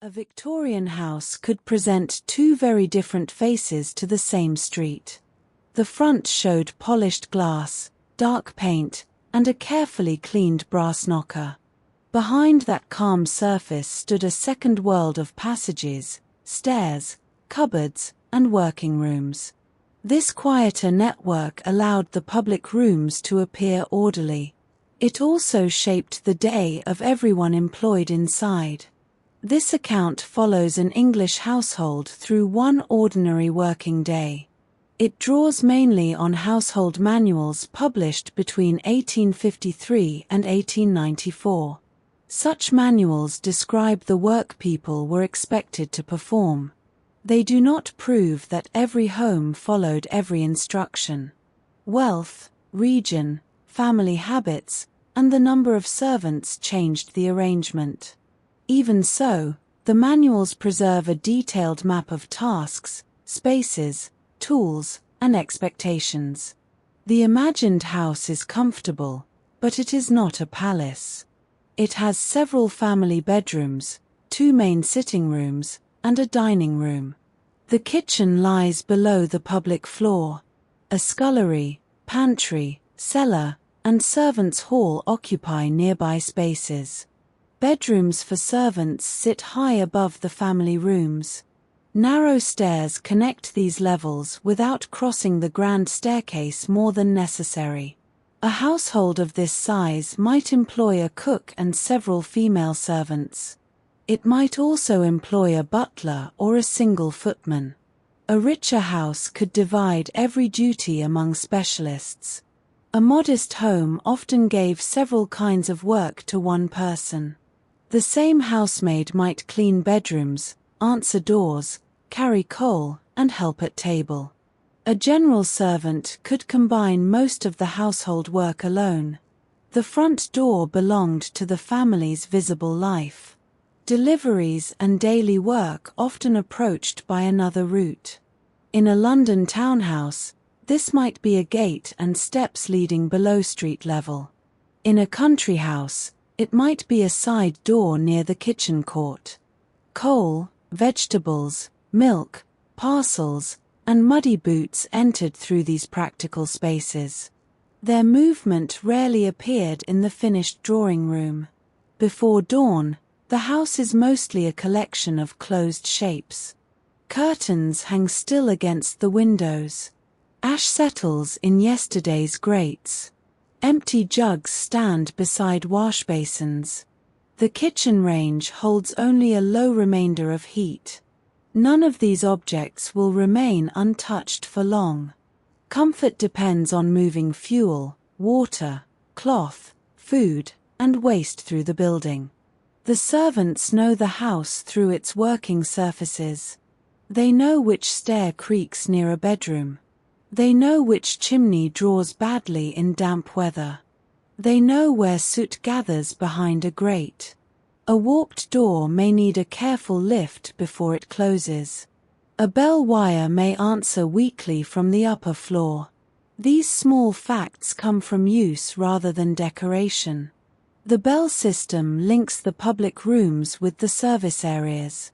A Victorian house could present two very different faces to the same street. The front showed polished glass, dark paint, and a carefully cleaned brass knocker. Behind that calm surface stood a second world of passages, stairs, cupboards, and working rooms. This quieter network allowed the public rooms to appear orderly. It also shaped the day of everyone employed inside. This account follows an English household through one ordinary working day. It draws mainly on household manuals published between 1853 and 1894. Such manuals describe the work people were expected to perform. They do not prove that every home followed every instruction. Wealth, region, family habits, and the number of servants changed the arrangement. Even so, the manuals preserve a detailed map of tasks, spaces, tools, and expectations. The imagined house is comfortable, but it is not a palace. It has several family bedrooms, two main sitting rooms, and a dining room. The kitchen lies below the public floor. A scullery, pantry, cellar, and servants' hall occupy nearby spaces. Bedrooms for servants sit high above the family rooms. Narrow stairs connect these levels without crossing the grand staircase more than necessary. A household of this size might employ a cook and several female servants. It might also employ a butler or a single footman. A richer house could divide every duty among specialists. A modest home often gave several kinds of work to one person. The same housemaid might clean bedrooms, answer doors, carry coal, and help at table. A general servant could combine most of the household work alone. The front door belonged to the family's visible life. Deliveries and daily work often approached by another route. In a London townhouse, this might be a gate and steps leading below street level. In a country house, it might be a side door near the kitchen court. Coal, vegetables, milk, parcels, and muddy boots entered through these practical spaces. Their movement rarely appeared in the finished drawing room. Before dawn, the house is mostly a collection of closed shapes. Curtains hang still against the windows. Ash settles in yesterday's grates. Empty jugs stand beside wash basins. The kitchen range holds only a low remainder of heat. None of these objects will remain untouched for long. Comfort depends on moving fuel, water, cloth, food, and waste through the building. The servants know the house through its working surfaces. They know which stair creaks near a bedroom. They know which chimney draws badly in damp weather. They know where soot gathers behind a grate. A warped door may need a careful lift before it closes. A bell wire may answer weakly from the upper floor. These small facts come from use rather than decoration. The bell system links the public rooms with the service areas.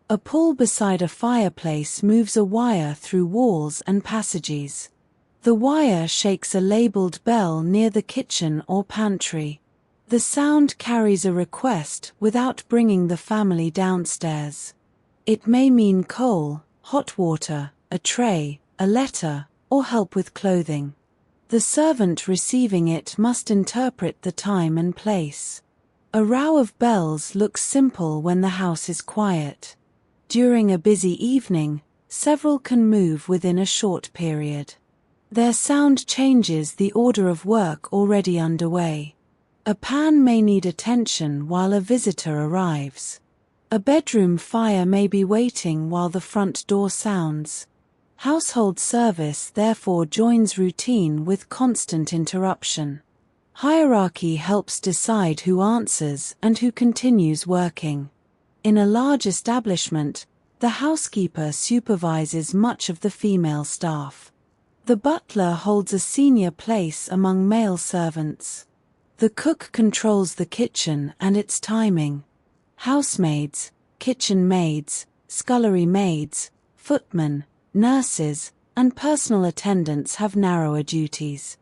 A pull beside a fireplace moves a wire through walls and passages. The wire shakes a labeled bell near the kitchen or pantry. The sound carries a request without bringing the family downstairs. It may mean coal, hot water, a tray, a letter, or help with clothing. The servant receiving it must interpret the time and place. A row of bells looks simple when the house is quiet. During a busy evening, several can move within a short period. Their sound changes the order of work already underway. A pan may need attention while a visitor arrives. A bedroom fire may be waiting while the front door sounds. Household service therefore joins routine with constant interruption. Hierarchy helps decide who answers and who continues working. In a large establishment, the housekeeper supervises much of the female staff. The butler holds a senior place among male servants. The cook controls the kitchen and its timing. Housemaids, kitchen maids, scullery maids, footmen, nurses, and personal attendants have narrower duties.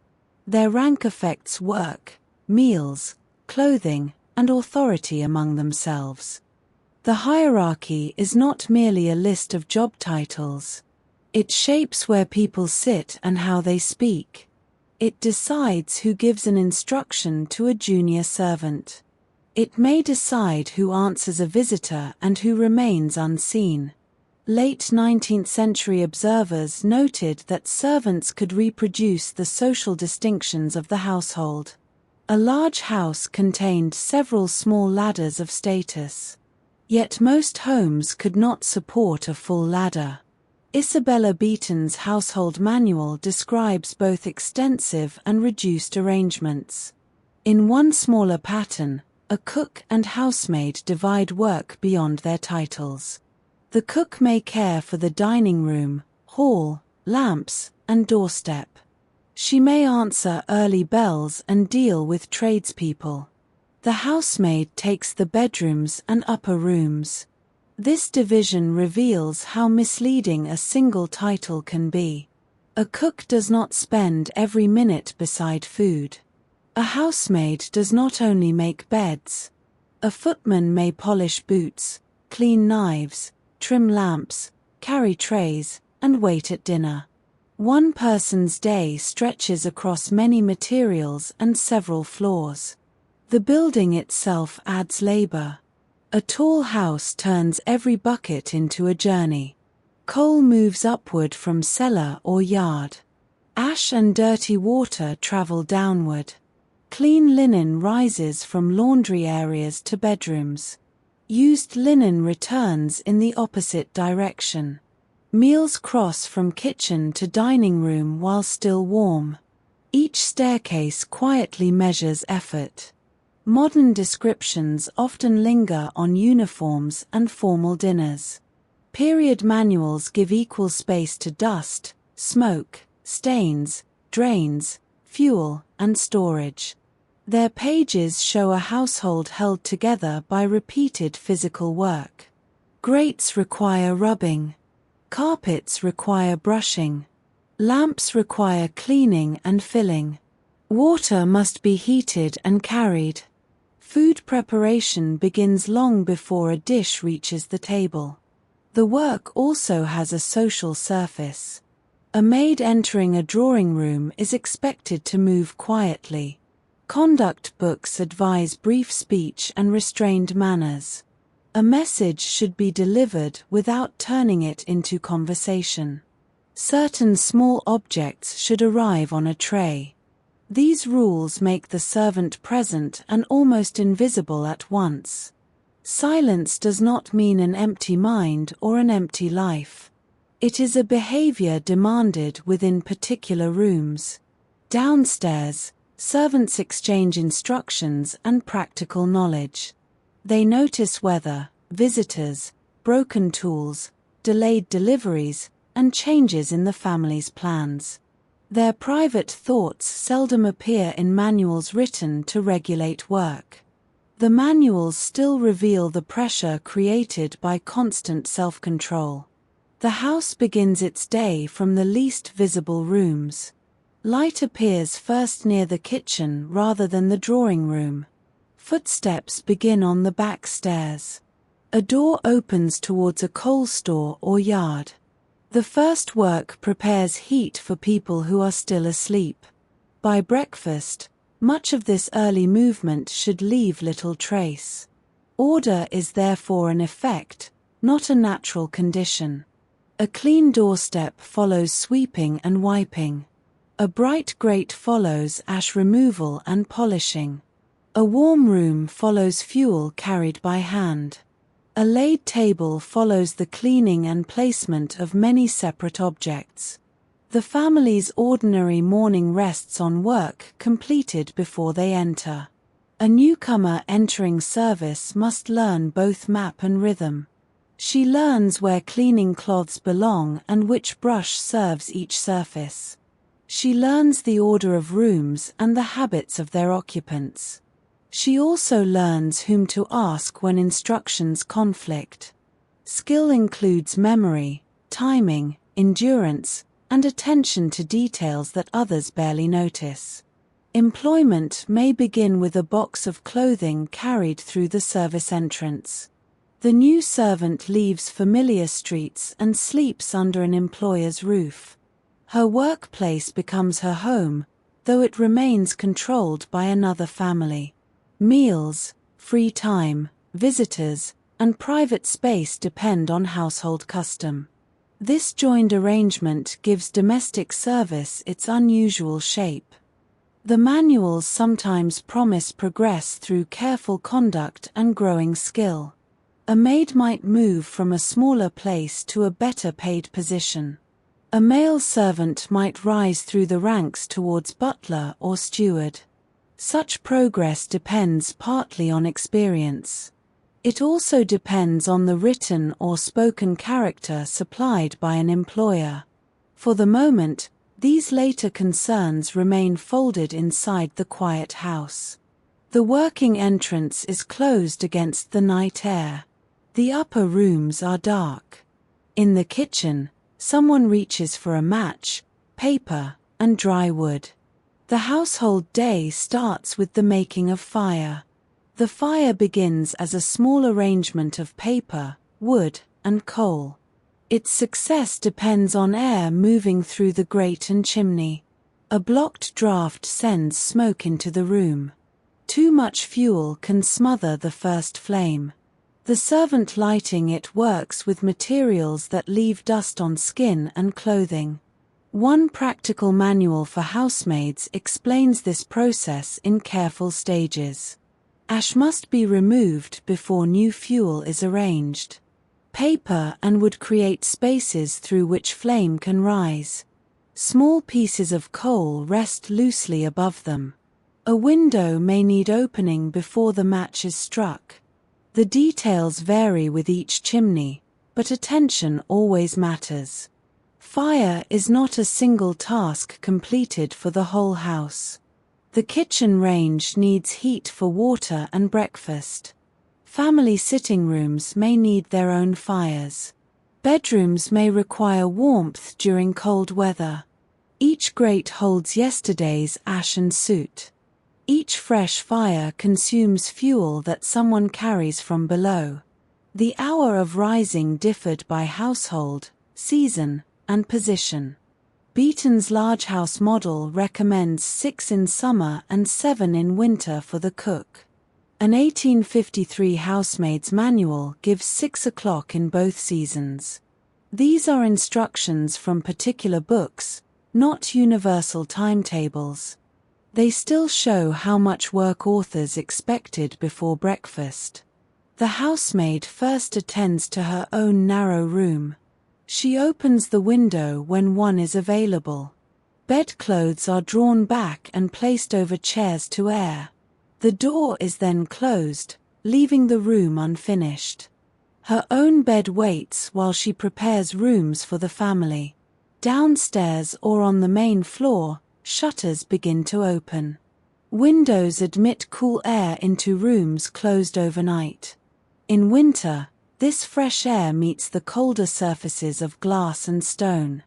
Their rank affects work, meals, clothing, and authority among themselves. The hierarchy is not merely a list of job titles. It shapes where people sit and how they speak. It decides who gives an instruction to a junior servant. It may decide who answers a visitor and who remains unseen. Late 19th century observers noted that servants could reproduce the social distinctions of the household. A large house contained several small ladders of status. Yet most homes could not support a full ladder. Isabella Beeton's household manual describes both extensive and reduced arrangements. In one smaller pattern, a cook and housemaid divide work beyond their titles. The cook may care for the dining room, hall, lamps, and doorstep. She may answer early bells and deal with tradespeople. The housemaid takes the bedrooms and upper rooms. This division reveals how misleading a single title can be. A cook does not spend every minute beside food. A housemaid does not only make beds. A footman may polish boots, clean knives, trim lamps, carry trays, and wait at dinner. One person's day stretches across many materials and several floors. The building itself adds labor. A tall house turns every bucket into a journey. Coal moves upward from cellar or yard. Ash and dirty water travel downward. Clean linen rises from laundry areas to bedrooms. Used linen returns in the opposite direction. Meals cross from kitchen to dining room while still warm. Each staircase quietly measures effort. Modern descriptions often linger on uniforms and formal dinners. Period manuals give equal space to dust, smoke, stains, drains, fuel, and storage. Their pages show a household held together by repeated physical work. Grates require rubbing. Carpets require brushing. Lamps require cleaning and filling. Water must be heated and carried. Food preparation begins long before a dish reaches the table. The work also has a social surface. A maid entering a drawing room is expected to move quietly. Conduct books advise brief speech and restrained manners. A message should be delivered without turning it into conversation. Certain small objects should arrive on a tray. These rules make the servant present and almost invisible at once. Silence does not mean an empty mind or an empty life. It is a behavior demanded within particular rooms. Downstairs, servants exchange instructions and practical knowledge. They notice weather, visitors, broken tools, delayed deliveries, and changes in the family's plans. Their private thoughts seldom appear in manuals written to regulate work. The manuals still reveal the pressure created by constant self-control. The house begins its day from the least visible rooms. Light appears first near the kitchen rather than the drawing room. Footsteps begin on the back stairs. A door opens towards a coal store or yard. The first work prepares heat for people who are still asleep. By breakfast, much of this early movement should leave little trace. Order is therefore an effect, not a natural condition. A clean doorstep follows sweeping and wiping. A bright grate follows ash removal and polishing. A warm room follows fuel carried by hand. A laid table follows the cleaning and placement of many separate objects. The family's ordinary morning rests on work completed before they enter. A newcomer entering service must learn both map and rhythm. She learns where cleaning cloths belong and which brush serves each surface. She learns the order of rooms and the habits of their occupants. She also learns whom to ask when instructions conflict. Skill includes memory, timing, endurance, and attention to details that others barely notice. Employment may begin with a box of clothing carried through the service entrance. The new servant leaves familiar streets and sleeps under an employer's roof. Her workplace becomes her home, though it remains controlled by another family. Meals, free time, visitors, and private space depend on household custom. This joined arrangement gives domestic service its unusual shape. The manuals sometimes promise progress through careful conduct and growing skill. A maid might move from a smaller place to a better paid position. A male servant might rise through the ranks towards butler or steward. Such progress depends partly on experience. It also depends on the written or spoken character supplied by an employer. For the moment, these later concerns remain folded inside the quiet house. The working entrance is closed against the night air. The upper rooms are dark. In the kitchen, someone reaches for a match, paper, and dry wood. The household day starts with the making of fire. The fire begins as a small arrangement of paper, wood, and coal. Its success depends on air moving through the grate and chimney. A blocked draft sends smoke into the room. Too much fuel can smother the first flame. The servant lighting it works with materials that leave dust on skin and clothing. One practical manual for housemaids explains this process in careful stages. Ash must be removed before new fuel is arranged. Paper and wood create spaces through which flame can rise. Small pieces of coal rest loosely above them. A window may need opening before the match is struck. The details vary with each chimney, but attention always matters. Fire is not a single task completed for the whole house. The kitchen range needs heat for water and breakfast. Family sitting rooms may need their own fires. Bedrooms may require warmth during cold weather. Each grate holds yesterday's ash and soot. Each fresh fire consumes fuel that someone carries from below. The hour of rising differed by household, season, and position. Beaton's large house model recommends 6 in summer and 7 in winter for the cook. An 1853 housemaid's manual gives 6 o'clock in both seasons. These are instructions from particular books, not universal timetables. They still show how much work authors expected before breakfast. The housemaid first attends to her own narrow room. She opens the window when one is available. Bedclothes are drawn back and placed over chairs to air. The door is then closed, leaving the room unfinished. Her own bed waits while she prepares rooms for the family. Downstairs or on the main floor, shutters begin to open. Windows admit cool air into rooms closed overnight. In winter, this fresh air meets the colder surfaces of glass and stone.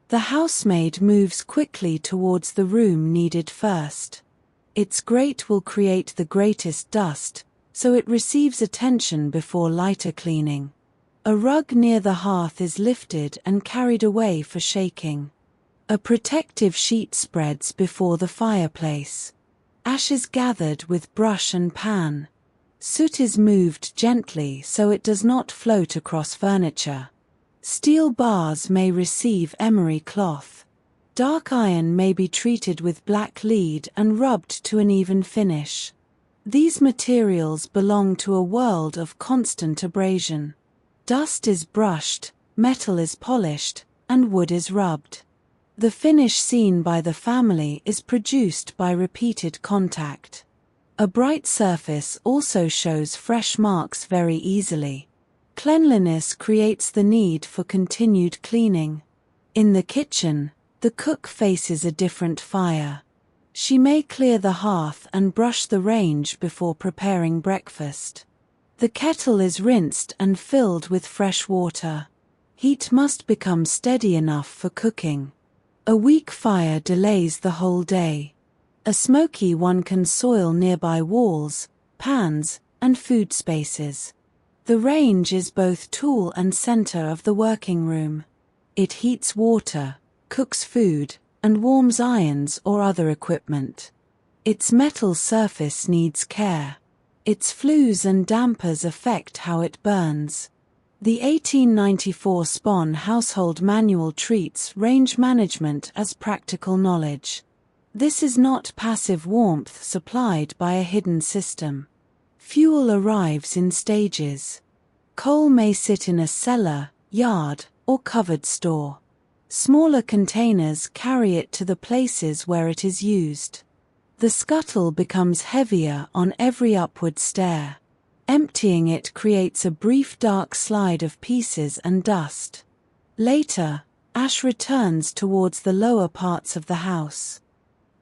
The housemaid moves quickly towards the room needed first. Its grate will create the greatest dust, so it receives attention before lighter cleaning. A rug near the hearth is lifted and carried away for shaking. A protective sheet spreads before the fireplace. Ash is gathered with brush and pan. Soot is moved gently so it does not float across furniture. Steel bars may receive emery cloth. Dark iron may be treated with black lead and rubbed to an even finish. These materials belong to a world of constant abrasion. Dust is brushed, metal is polished, and wood is rubbed. The finish seen by the family is produced by repeated contact. A bright surface also shows fresh marks very easily. Cleanliness creates the need for continued cleaning. In the kitchen, the cook faces a different fire. She may clear the hearth and brush the range before preparing breakfast. The kettle is rinsed and filled with fresh water. Heat must become steady enough for cooking. A weak fire delays the whole day. A smoky one can soil nearby walls, pans, and food spaces. The range is both tool and center of the working room. It heats water, cooks food, and warms irons or other equipment. Its metal surface needs care. Its flues and dampers affect how it burns. The 1894 Spon Household Manual treats range management as practical knowledge. This is not passive warmth supplied by a hidden system. Fuel arrives in stages. Coal may sit in a cellar, yard, or covered store. Smaller containers carry it to the places where it is used. The scuttle becomes heavier on every upward stair. Emptying it creates a brief dark slide of pieces and dust. Later, ash returns towards the lower parts of the house.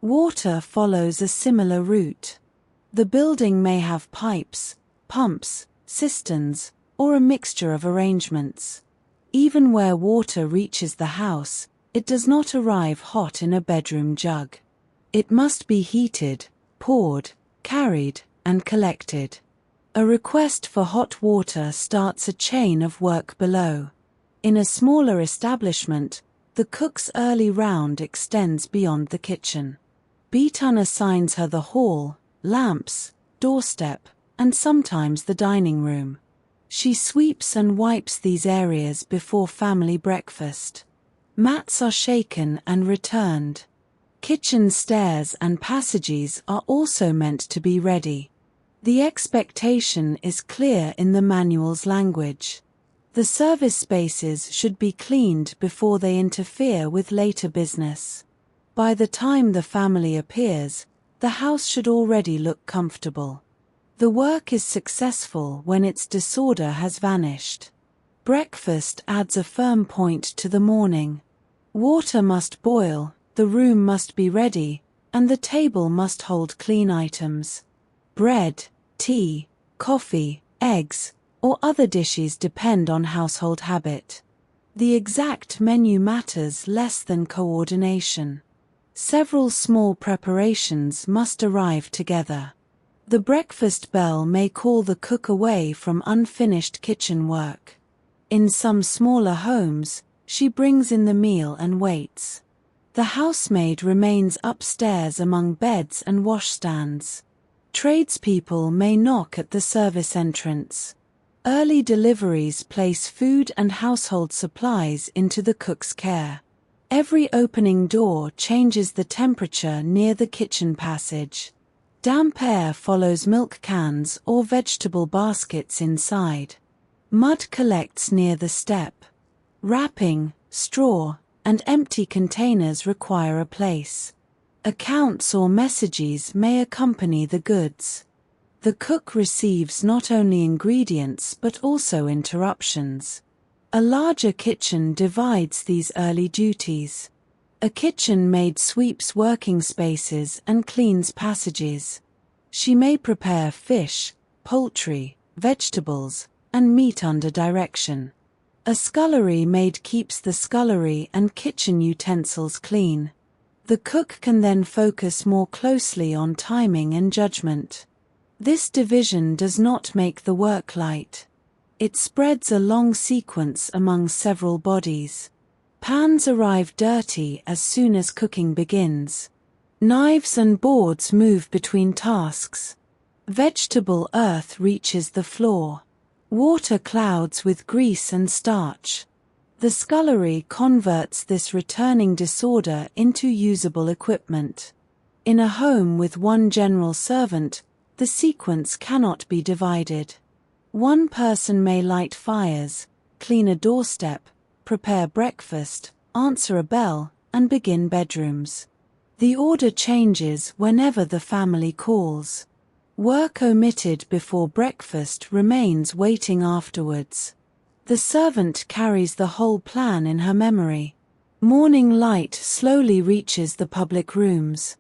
Water follows a similar route. The building may have pipes, pumps, cisterns, or a mixture of arrangements. Even where water reaches the house, it does not arrive hot in a bedroom jug. It must be heated, poured, carried, and collected. A request for hot water starts a chain of work below. In a smaller establishment, the cook's early round extends beyond the kitchen. Bedtime assigns her the hall, lamps, doorstep, and sometimes the dining room. She sweeps and wipes these areas before family breakfast. Mats are shaken and returned. Kitchen stairs and passages are also meant to be ready. The expectation is clear in the manual's language. The service spaces should be cleaned before they interfere with later business. By the time the family appears, the house should already look comfortable. The work is successful when its disorder has vanished. Breakfast adds a firm point to the morning. Water must boil, the room must be ready, and the table must hold clean items. Bread, tea, coffee, eggs, or other dishes depend on household habit. The exact menu matters less than coordination. Several small preparations must arrive together. The breakfast bell may call the cook away from unfinished kitchen work. In some smaller homes, she brings in the meal and waits. The housemaid remains upstairs among beds and washstands. Tradespeople may knock at the service entrance. Early deliveries place food and household supplies into the cook's care. Every opening door changes the temperature near the kitchen passage. Damp air follows milk cans or vegetable baskets inside. Mud collects near the step. Wrapping, straw, and empty containers require a place. Accounts or messages may accompany the goods. The cook receives not only ingredients but also interruptions. A larger kitchen divides these early duties. A kitchen maid sweeps working spaces and cleans passages. She may prepare fish, poultry, vegetables, and meat under direction. A scullery maid keeps the scullery and kitchen utensils clean. The cook can then focus more closely on timing and judgment. This division does not make the work light. It spreads a long sequence among several bodies. Pans arrive dirty as soon as cooking begins. Knives and boards move between tasks. Vegetable earth reaches the floor. Water clouds with grease and starch. The scullery converts this returning disorder into usable equipment. In a home with one general servant, the sequence cannot be divided. One person may light fires, clean a doorstep, prepare breakfast, answer a bell, and begin bedrooms. The order changes whenever the family calls. Work omitted before breakfast remains waiting afterwards. The servant carries the whole plan in her memory. Morning light slowly reaches the public rooms.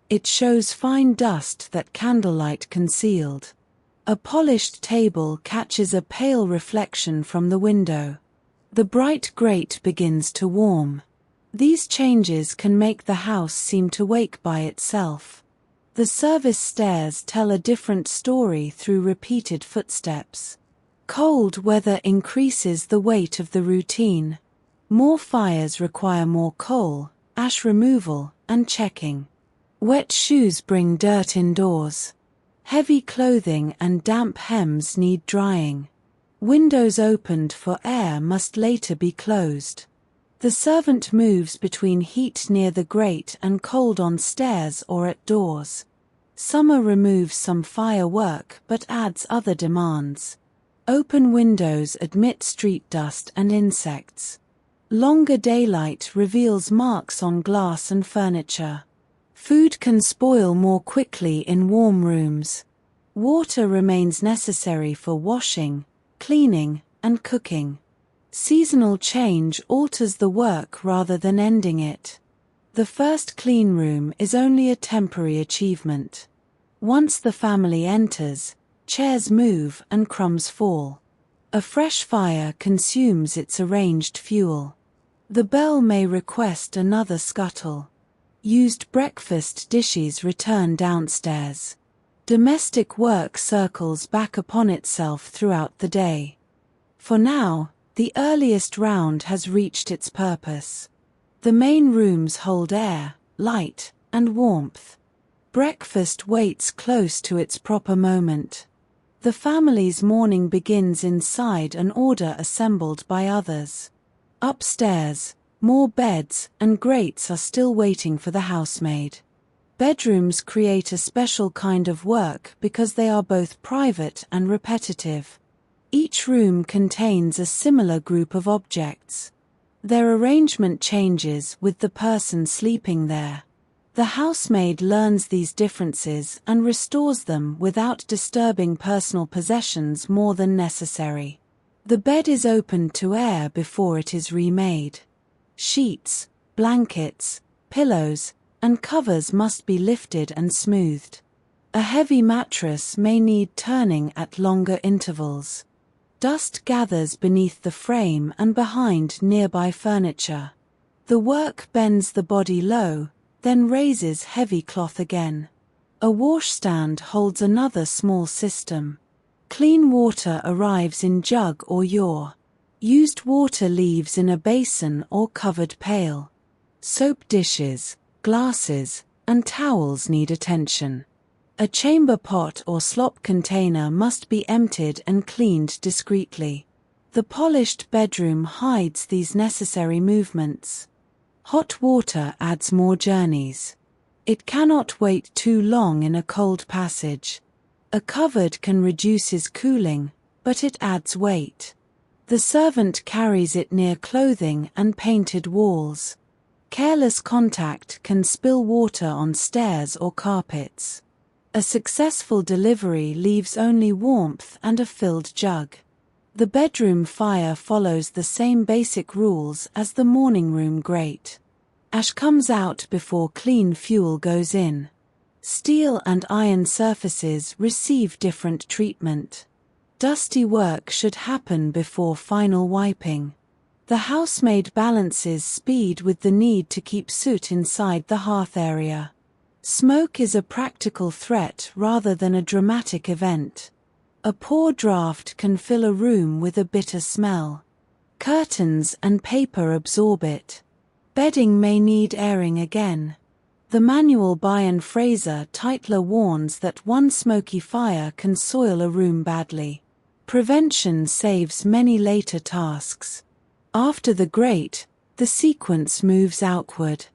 It shows fine dust that candlelight concealed. A polished table catches a pale reflection from the window. The bright grate begins to warm. These changes can make the house seem to wake by itself. The service stairs tell a different story through repeated footsteps. Cold weather increases the weight of the routine. More fires require more coal, ash removal, and checking. Wet shoes bring dirt indoors. Heavy clothing and damp hems need drying. Windows opened for air must later be closed. The servant moves between heat near the grate and cold on stairs or at doors. Summer removes some firework but adds other demands. Open windows admit street dust and insects. Longer daylight reveals marks on glass and furniture. Food can spoil more quickly in warm rooms. Water remains necessary for washing, cleaning, and cooking. Seasonal change alters the work rather than ending it. The first clean room is only a temporary achievement. Once the family enters, chairs move and crumbs fall. A fresh fire consumes its arranged fuel. The bell may request another scuttle. Used breakfast dishes return downstairs. Domestic work circles back upon itself throughout the day. For now, the earliest round has reached its purpose. The main rooms hold air, light, and warmth. Breakfast waits close to its proper moment. The family's morning begins inside an order assembled by others. Upstairs, more beds and grates are still waiting for the housemaid. Bedrooms create a special kind of work because they are both private and repetitive. Each room contains a similar group of objects. Their arrangement changes with the person sleeping there. The housemaid learns these differences and restores them without disturbing personal possessions more than necessary. The bed is opened to air before it is remade. Sheets, blankets, pillows, and covers must be lifted and smoothed. A heavy mattress may need turning at longer intervals. Dust gathers beneath the frame and behind nearby furniture. The work bends the body low, then raises heavy cloth again. A washstand holds another small system. Clean water arrives in jug or ewer. Used water leaves in a basin or covered pail. Soap dishes, glasses, and towels need attention. A chamber pot or slop container must be emptied and cleaned discreetly. The polished bedroom hides these necessary movements. Hot water adds more journeys. It cannot wait too long in a cold passage. A cupboard can reduce his cooling, but it adds weight. The servant carries it near clothing and painted walls. Careless contact can spill water on stairs or carpets. A successful delivery leaves only warmth and a filled jug. The bedroom fire follows the same basic rules as the morning room grate. Ash comes out before clean fuel goes in. Steel and iron surfaces receive different treatment. Dusty work should happen before final wiping. The housemaid balances speed with the need to keep soot inside the hearth area. Smoke is a practical threat rather than a dramatic event. A poor draft can fill a room with a bitter smell. Curtains and paper absorb it. Bedding may need airing again. The manual Byron Fraser Titler warns that one smoky fire can soil a room badly. Prevention saves many later tasks. After the grate, the sequence moves outward.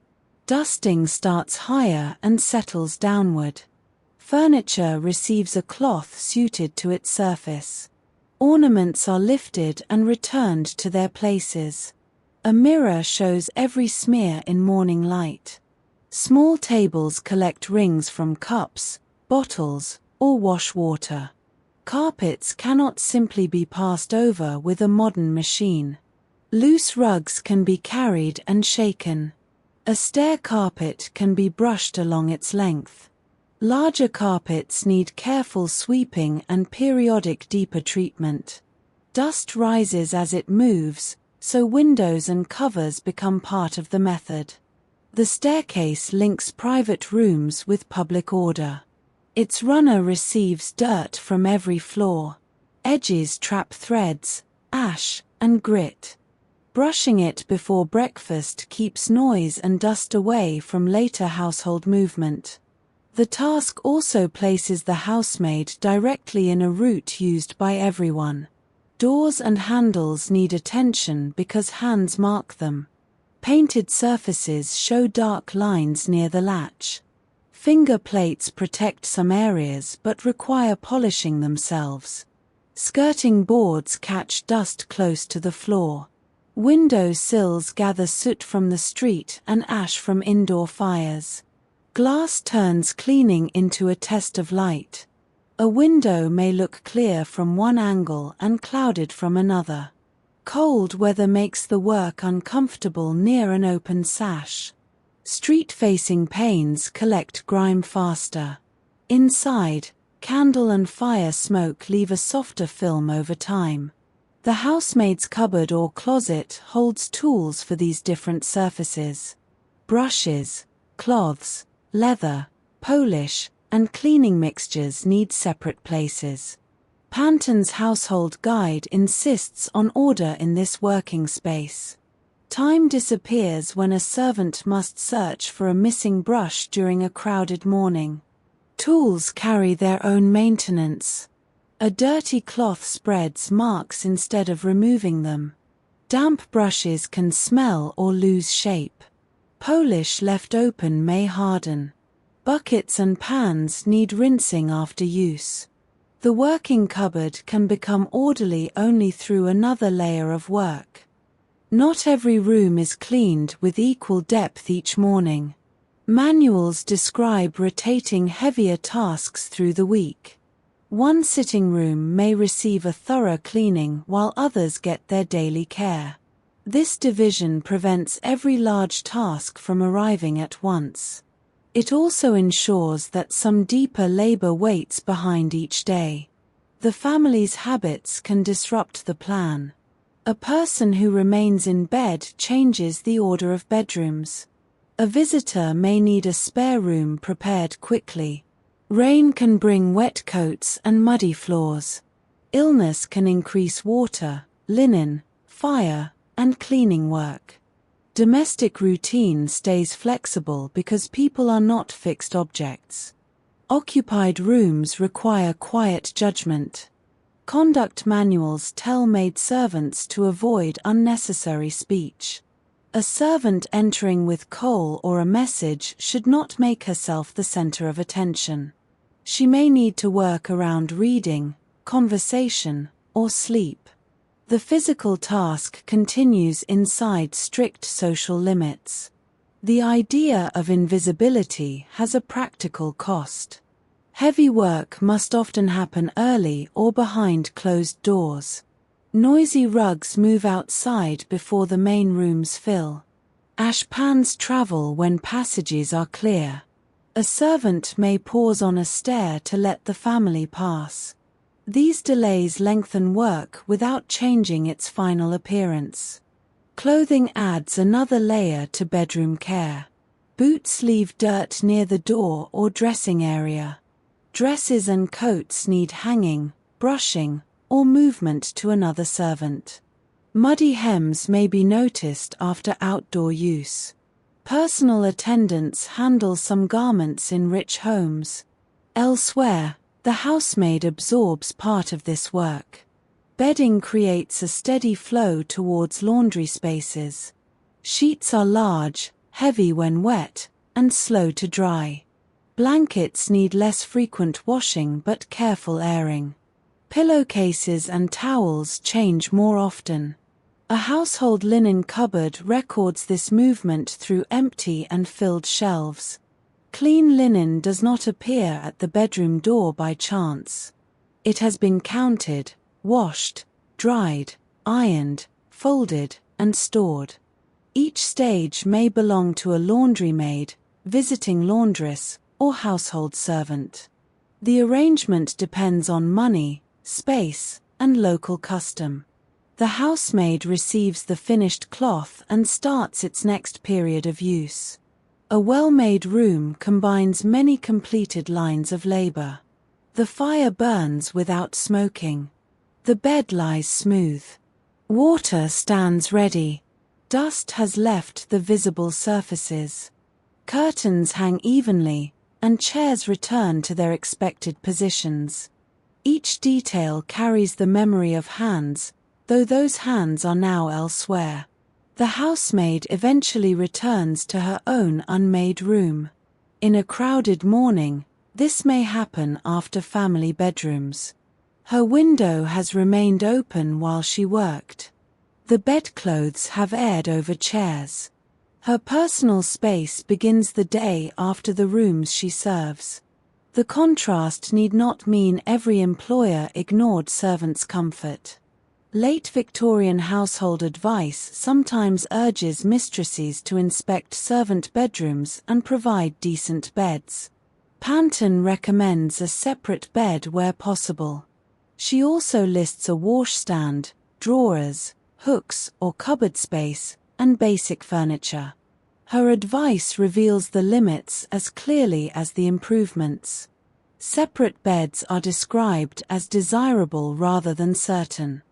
Dusting starts higher and settles downward. Furniture receives a cloth suited to its surface. Ornaments are lifted and returned to their places. A mirror shows every smear in morning light. Small tables collect rings from cups, bottles, or wash water. Carpets cannot simply be passed over with a modern machine. Loose rugs can be carried and shaken. A stair carpet can be brushed along its length. Larger carpets need careful sweeping and periodic deeper treatment. Dust rises as it moves, so windows and covers become part of the method. The staircase links private rooms with public order. Its runner receives dirt from every floor. Edges trap threads, ash, and grit. Brushing it before breakfast keeps noise and dust away from later household movement. The task also places the housemaid directly in a route used by everyone. Doors and handles need attention because hands mark them. Painted surfaces show dark lines near the latch. Finger plates protect some areas but require polishing themselves. Skirting boards catch dust close to the floor. Window sills gather soot from the street and ash from indoor fires. Glass turns cleaning into a test of light. A window may look clear from one angle and clouded from another. Cold weather makes the work uncomfortable near an open sash. Street-facing panes collect grime faster. Inside, candle and fire smoke leave a softer film over time. The housemaid's cupboard or closet holds tools for these different surfaces. Brushes, cloths, leather, polish, and cleaning mixtures need separate places. Panton's Household Guide insists on order in this working space. Time disappears when a servant must search for a missing brush during a crowded morning. Tools carry their own maintenance. A dirty cloth spreads marks instead of removing them. Damp brushes can smell or lose shape. Polish left open may harden. Buckets and pans need rinsing after use. The working cupboard can become orderly only through another layer of work. Not every room is cleaned with equal depth each morning. Manuals describe rotating heavier tasks through the week. One sitting room may receive a thorough cleaning while others get their daily care. This division prevents every large task from arriving at once. It also ensures that some deeper labor waits behind each day. The family's habits can disrupt the plan. A person who remains in bed changes the order of bedrooms. A visitor may need a spare room prepared quickly. Rain can bring wet coats and muddy floors. Illness can increase water, linen, fire, and cleaning work. Domestic routine stays flexible because people are not fixed objects. Occupied rooms require quiet judgment. Conduct manuals tell maidservants to avoid unnecessary speech. A servant entering with coal or a message should not make herself the center of attention. She may need to work around reading, conversation, or sleep. The physical task continues inside strict social limits. The idea of invisibility has a practical cost. Heavy work must often happen early or behind closed doors. Noisy rugs move outside before the main rooms fill. Ash pans travel when passages are clear. A servant may pause on a stair to let the family pass. These delays lengthen work without changing its final appearance. Clothing adds another layer to bedroom care. Boots leave dirt near the door or dressing area. Dresses and coats need hanging, brushing, or movement to another servant. Muddy hems may be noticed after outdoor use. Personal attendants handle some garments in rich homes. Elsewhere, the housemaid absorbs part of this work. Bedding creates a steady flow towards laundry spaces. Sheets are large, heavy when wet, and slow to dry. Blankets need less frequent washing but careful airing. Pillowcases and towels change more often. A household linen cupboard records this movement through empty and filled shelves. Clean linen does not appear at the bedroom door by chance. It has been counted, washed, dried, ironed, folded, and stored. Each stage may belong to a laundry maid, visiting laundress, or household servant. The arrangement depends on money, space, and local custom. The housemaid receives the finished cloth and starts its next period of use. A well-made room combines many completed lines of labor. The fire burns without smoking. The bed lies smooth. Water stands ready. Dust has left the visible surfaces. Curtains hang evenly, and chairs return to their expected positions. Each detail carries the memory of hands, though those hands are now elsewhere. The housemaid eventually returns to her own unmade room. In a crowded morning, this may happen after family bedrooms. Her window has remained open while she worked. The bedclothes have aired over chairs. Her personal space begins the day after the rooms she serves. The contrast need not mean every employer ignored servants' comfort. Late Victorian household advice sometimes urges mistresses to inspect servant bedrooms and provide decent beds. Panton recommends a separate bed where possible. She also lists a washstand, drawers, hooks or cupboard space, and basic furniture. Her advice reveals the limits as clearly as the improvements. Separate beds are described as desirable rather than certain.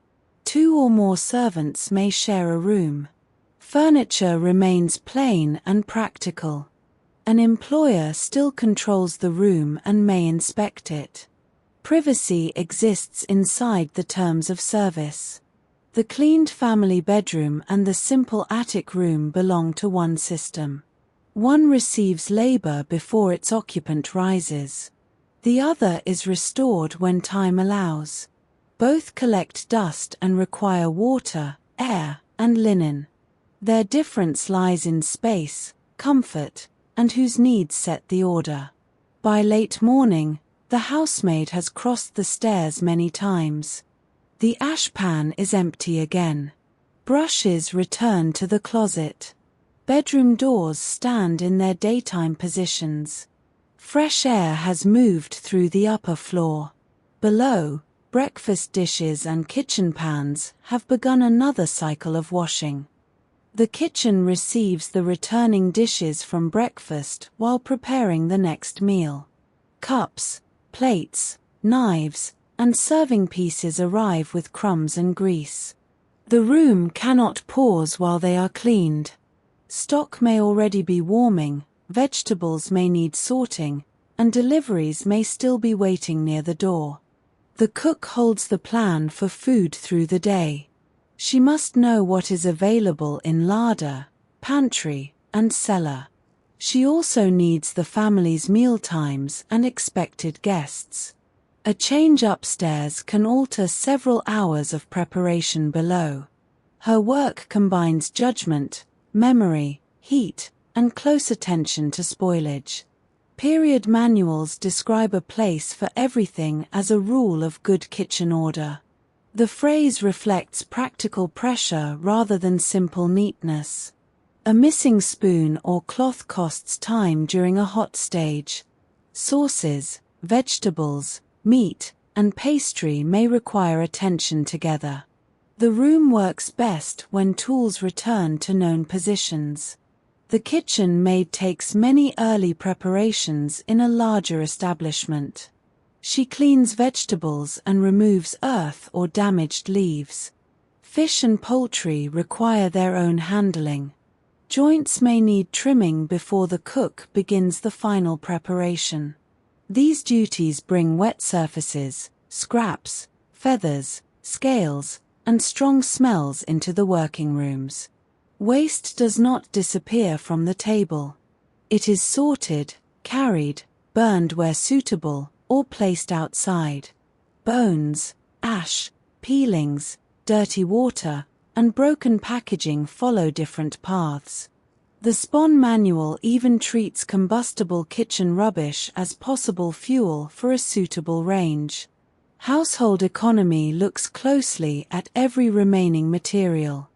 2 or more servants may share a room. Furniture remains plain and practical. An employer still controls the room and may inspect it. Privacy exists inside the terms of service. The cleaned family bedroom and the simple attic room belong to one system. One receives labor before its occupant rises. The other is restored when time allows. Both collect dust and require water, air, and linen. Their difference lies in space, comfort, and whose needs set the order. By late morning, the housemaid has crossed the stairs many times. The ashpan is empty again. Brushes return to the closet. Bedroom doors stand in their daytime positions. Fresh air has moved through the upper floor. Below, breakfast dishes and kitchen pans have begun another cycle of washing. The kitchen receives the returning dishes from breakfast while preparing the next meal. Cups, plates, knives, and serving pieces arrive with crumbs and grease. The room cannot pause while they are cleaned. Stock may already be warming, vegetables may need sorting, and deliveries may still be waiting near the door. The cook holds the plan for food through the day. She must know what is available in larder, pantry, and cellar. She also needs the family's meal times and expected guests. A change upstairs can alter several hours of preparation below. Her work combines judgment, memory, heat, and close attention to spoilage. Period manuals describe a place for everything as a rule of good kitchen order. The phrase reflects practical pressure rather than simple neatness. A missing spoon or cloth costs time during a hot stage. Sauces, vegetables, meat, and pastry may require attention together. The room works best when tools return to known positions. The kitchen maid takes many early preparations in a larger establishment. She cleans vegetables and removes earth or damaged leaves. Fish and poultry require their own handling. Joints may need trimming before the cook begins the final preparation. These duties bring wet surfaces, scraps, feathers, scales, and strong smells into the working rooms. Waste does not disappear from the table. It is sorted, carried, burned where suitable, or placed outside. Bones, ash, peelings, dirty water, and broken packaging follow different paths. The Spon manual even treats combustible kitchen rubbish as possible fuel for a suitable range. Household economy looks closely at every remaining material.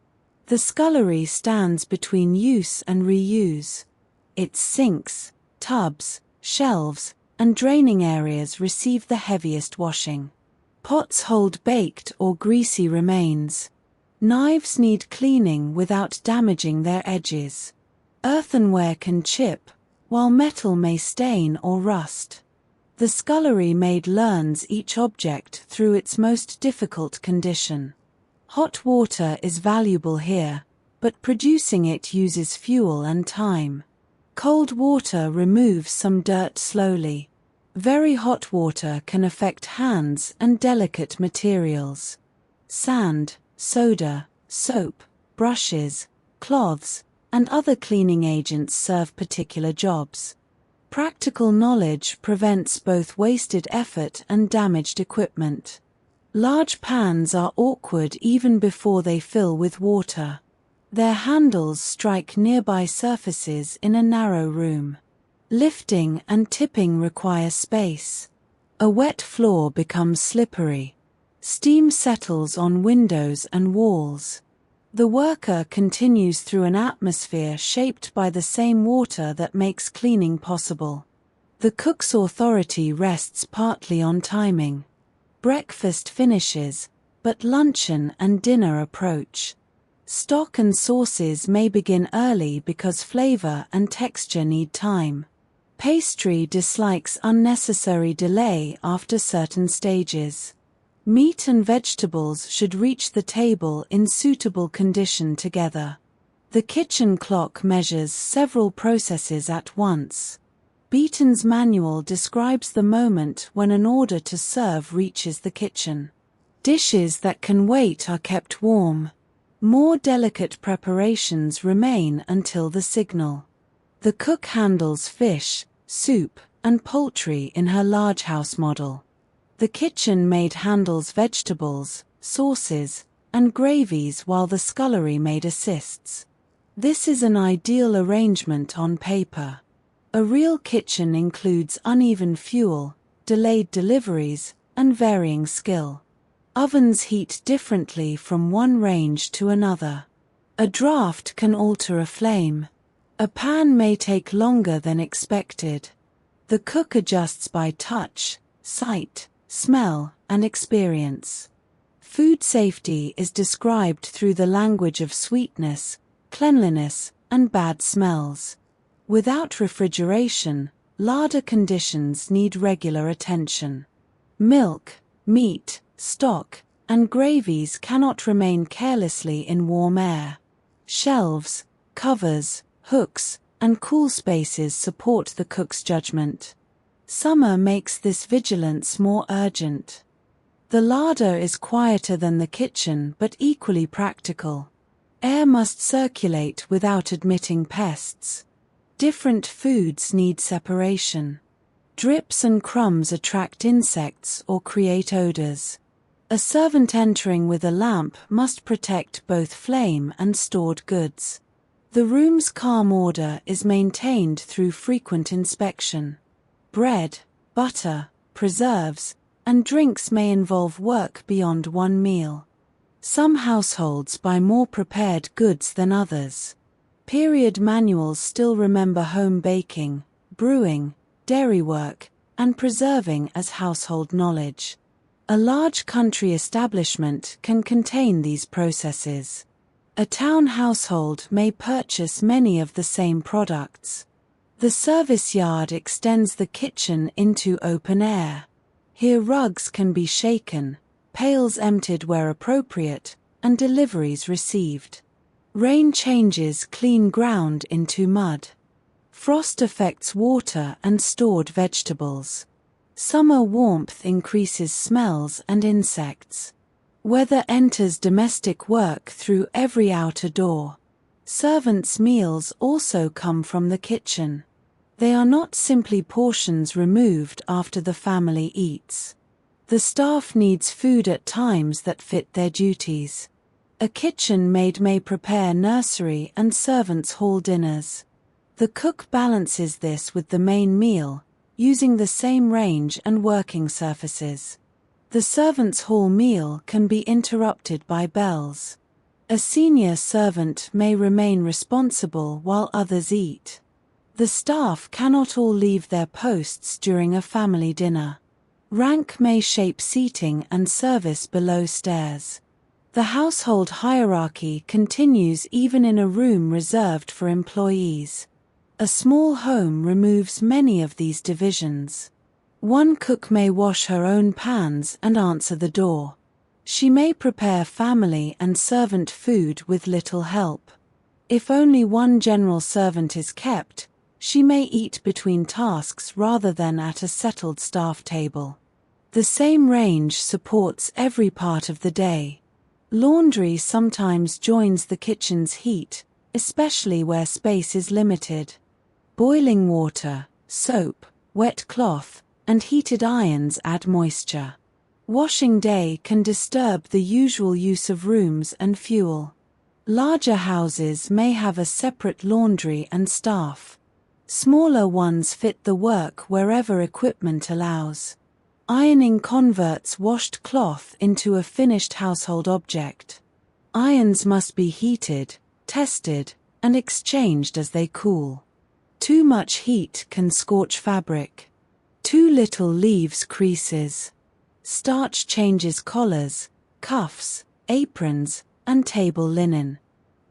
The scullery stands between use and reuse. Its sinks, tubs, shelves, and draining areas receive the heaviest washing. Pots hold baked or greasy remains. Knives need cleaning without damaging their edges. Earthenware can chip, while metal may stain or rust. The scullery maid learns each object through its most difficult condition. Hot water is valuable here, but producing it uses fuel and time. Cold water removes some dirt slowly. Very hot water can affect hands and delicate materials. Sand, soda, soap, brushes, cloths, and other cleaning agents serve particular jobs. Practical knowledge prevents both wasted effort and damaged equipment. Large pans are awkward even before they fill with water. Their handles strike nearby surfaces in a narrow room. Lifting and tipping require space. A wet floor becomes slippery. Steam settles on windows and walls. The worker continues through an atmosphere shaped by the same water that makes cleaning possible. The cook's authority rests partly on timing. Breakfast finishes, but luncheon and dinner approach. Stock and sauces may begin early because flavor and texture need time. Pastry dislikes unnecessary delay after certain stages. Meat and vegetables should reach the table in suitable condition together. The kitchen clock measures several processes at once. Beaton's manual describes the moment when an order to serve reaches the kitchen. Dishes that can wait are kept warm. More delicate preparations remain until the signal. The cook handles fish, soup, and poultry in her large house model. The kitchen maid handles vegetables, sauces, and gravies while the scullery maid assists. This is an ideal arrangement on paper. A real kitchen includes uneven fuel, delayed deliveries, and varying skill. Ovens heat differently from one range to another. A draft can alter a flame. A pan may take longer than expected. The cook adjusts by touch, sight, smell, and experience. Food safety is described through the language of sweetness, cleanliness, and bad smells. Without refrigeration, larder conditions need regular attention. Milk, meat, stock, and gravies cannot remain carelessly in warm air. Shelves, covers, hooks, and cool spaces support the cook's judgment. Summer makes this vigilance more urgent. The larder is quieter than the kitchen but equally practical. Air must circulate without admitting pests. Different foods need separation. Drips and crumbs attract insects or create odors. A servant entering with a lamp must protect both flame and stored goods. The room's calm order is maintained through frequent inspection. Bread, butter, preserves, and drinks may involve work beyond one meal. Some households buy more prepared goods than others. Period manuals still remember home baking, brewing, dairy work, and preserving as household knowledge. A large country establishment can contain these processes. A town household may purchase many of the same products. The service yard extends the kitchen into open air. Here rugs can be shaken, pails emptied where appropriate, and deliveries received. Rain changes clean ground into mud. Frost affects water and stored vegetables. Summer warmth increases smells and insects. Weather enters domestic work through every outer door. Servants' meals also come from the kitchen. They are not simply portions removed after the family eats. The staff needs food at times that fit their duties. A kitchen maid may prepare nursery and servants' hall dinners. The cook balances this with the main meal, using the same range and working surfaces. The servants' hall meal can be interrupted by bells. A senior servant may remain responsible while others eat. The staff cannot all leave their posts during a family dinner. Rank may shape seating and service below stairs. The household hierarchy continues even in a room reserved for employees. A small home removes many of these divisions. One cook may wash her own pans and answer the door. She may prepare family and servant food with little help. If only one general servant is kept, she may eat between tasks rather than at a settled staff table. The same range supports every part of the day. Laundry sometimes joins the kitchen's heat, especially where space is limited. Boiling water, soap, wet cloth, and heated irons add moisture. Washing day can disturb the usual use of rooms and fuel. Larger houses may have a separate laundry and staff. Smaller ones fit the work wherever equipment allows. Ironing converts washed cloth into a finished household object. Irons must be heated, tested, and exchanged as they cool. Too much heat can scorch fabric. Too little leaves creases. Starch changes collars, cuffs, aprons, and table linen.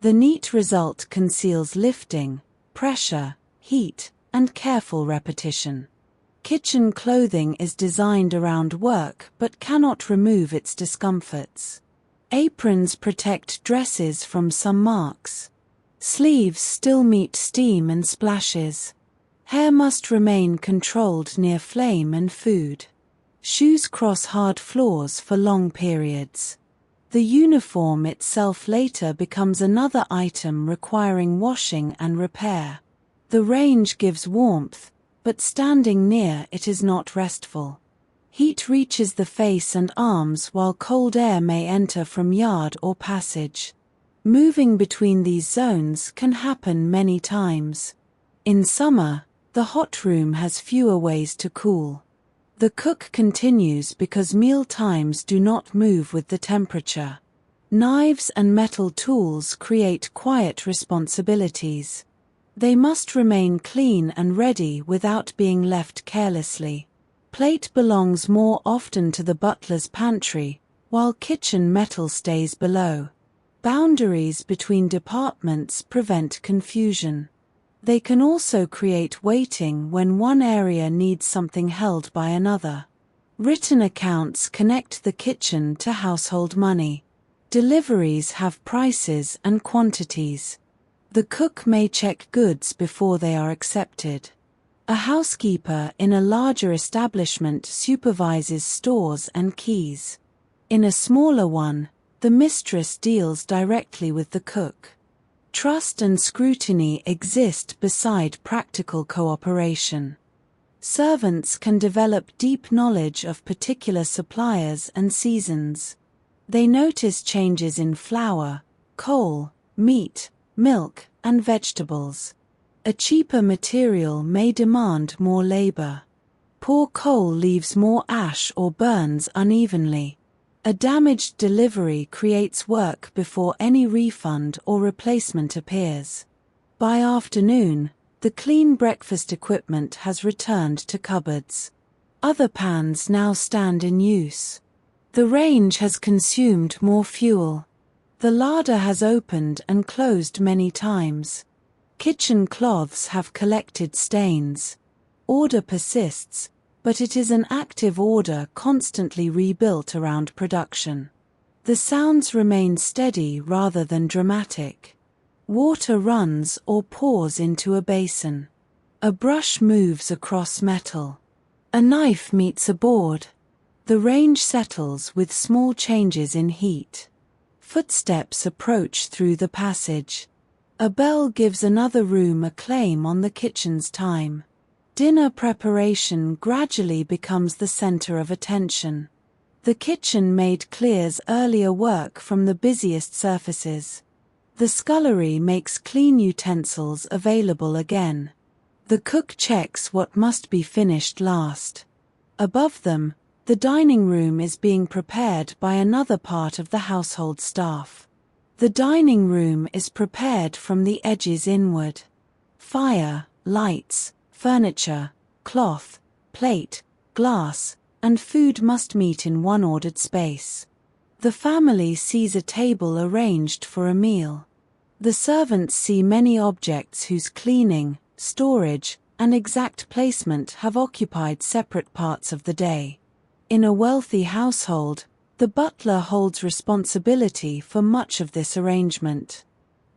The neat result conceals lifting, pressure, heat, and careful repetition. Kitchen clothing is designed around work but cannot remove its discomforts. Aprons protect dresses from some marks. Sleeves still meet steam and splashes. Hair must remain controlled near flame and food. Shoes cross hard floors for long periods. The uniform itself later becomes another item requiring washing and repair. The range gives warmth, but standing near it is not restful. Heat reaches the face and arms while cold air may enter from yard or passage. Moving between these zones can happen many times. In summer, the hot room has fewer ways to cool. The cook continues because meal times do not move with the temperature. Knives and metal tools create quiet responsibilities. They must remain clean and ready without being left carelessly. Plate belongs more often to the butler's pantry, while kitchen metal stays below. Boundaries between departments prevent confusion. They can also create waiting when one area needs something held by another. Written accounts connect the kitchen to household money. Deliveries have prices and quantities. The cook may check goods before they are accepted. A housekeeper in a larger establishment supervises stores and keys. In a smaller one, the mistress deals directly with the cook. Trust and scrutiny exist beside practical cooperation. Servants can develop deep knowledge of particular suppliers and seasons. They notice changes in flour, coal, meat, milk, and vegetables. A cheaper material may demand more labor. Poor coal leaves more ash or burns unevenly. A damaged delivery creates work before any refund or replacement appears. By afternoon, the clean breakfast equipment has returned to cupboards. Other pans now stand in use. The range has consumed more fuel. The larder has opened and closed many times. Kitchen cloths have collected stains. Order persists, but it is an active order constantly rebuilt around production. The sounds remain steady rather than dramatic. Water runs or pours into a basin. A brush moves across metal. A knife meets a board. The range settles with small changes in heat. Footsteps approach through the passage. A bell gives another room a claim on the kitchen's time. Dinner preparation gradually becomes the center of attention. The kitchen maid clears earlier work from the busiest surfaces. The scullery makes clean utensils available again. The cook checks what must be finished last. Above them, the dining room is being prepared by another part of the household staff. The dining room is prepared from the edges inward. Fire, lights, furniture, cloth, plate, glass, and food must meet in one ordered space. The family sees a table arranged for a meal. The servants see many objects whose cleaning, storage, and exact placement have occupied separate parts of the day. In a wealthy household, the butler holds responsibility for much of this arrangement.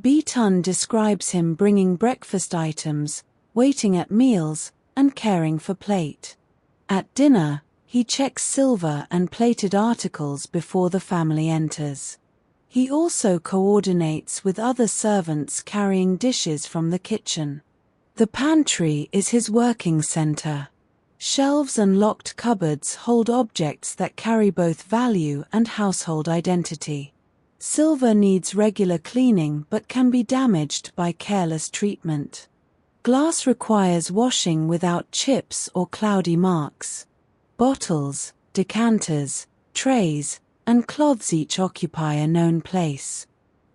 Bedtime describes him bringing breakfast items, waiting at meals, and caring for plate. At dinner, he checks silver and plated articles before the family enters. He also coordinates with other servants carrying dishes from the kitchen. The pantry is his working center. Shelves and locked cupboards hold objects that carry both value and household identity. Silver needs regular cleaning but can be damaged by careless treatment. Glass requires washing without chips or cloudy marks. Bottles, decanters, trays, and cloths each occupy a known place.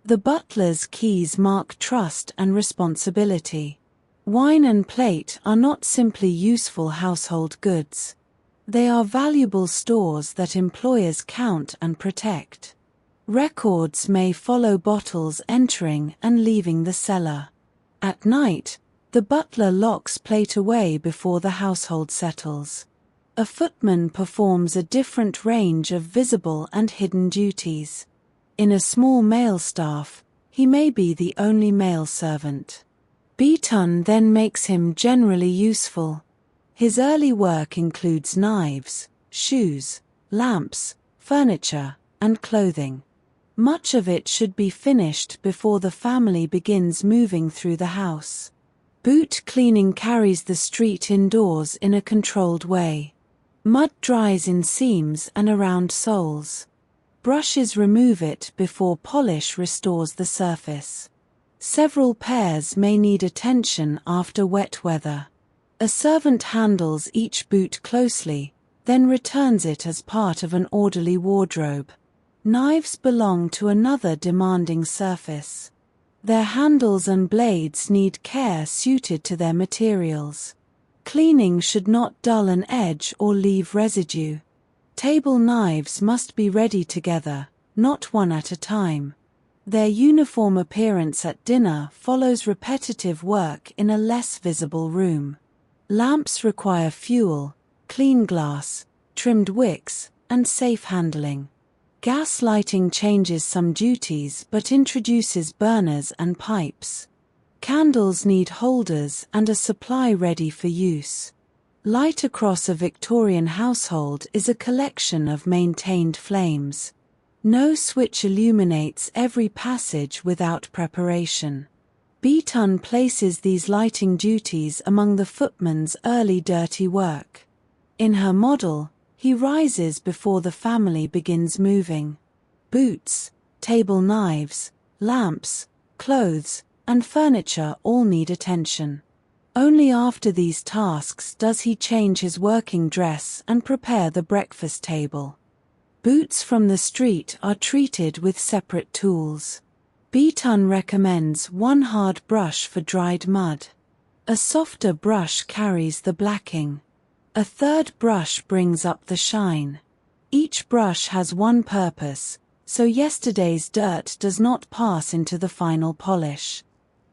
The butler's keys mark trust and responsibility. Wine and plate are not simply useful household goods. They are valuable stores that employers count and protect. Records may follow bottles entering and leaving the cellar. At night, the butler locks plate away before the household settles. A footman performs a different range of visible and hidden duties. In a small male staff, he may be the only male servant. Bedtime then makes him generally useful. His early work includes knives, shoes, lamps, furniture, and clothing. Much of it should be finished before the family begins moving through the house. Boot cleaning carries the street indoors in a controlled way. Mud dries in seams and around soles. Brushes remove it before polish restores the surface. Several pairs may need attention after wet weather. A servant handles each boot closely, then returns it as part of an orderly wardrobe. Knives belong to another demanding surface. Their handles and blades need care suited to their materials. Cleaning should not dull an edge or leave residue. Table knives must be ready together, not one at a time. Their uniform appearance at dinner follows repetitive work in a less visible room. Lamps require fuel, clean glass, trimmed wicks, and safe handling. Gas lighting changes some duties but introduces burners and pipes. Candles need holders and a supply ready for use. Light across a Victorian household is a collection of maintained flames. No switch illuminates every passage without preparation. Bedtime places these lighting duties among the footman's early dirty work. In her model, he rises before the family begins moving. Boots, table knives, lamps, clothes, and furniture all need attention. Only after these tasks does he change his working dress and prepare the breakfast table. Boots from the street are treated with separate tools. Bedtime recommends one hard brush for dried mud. A softer brush carries the blacking. A third brush brings up the shine. Each brush has one purpose, so yesterday's dirt does not pass into the final polish.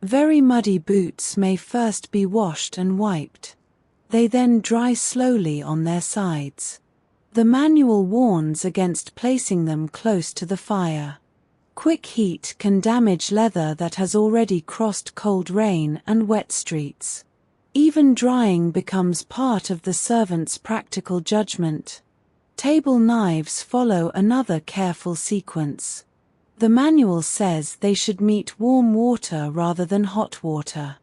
Very muddy boots may first be washed and wiped. They then dry slowly on their sides. The manual warns against placing them close to the fire. Quick heat can damage leather that has already crossed cold rain and wet streets. Even drying becomes part of the servant's practical judgment. Table knives follow another careful sequence. The manual says they should meet warm water rather than hot water.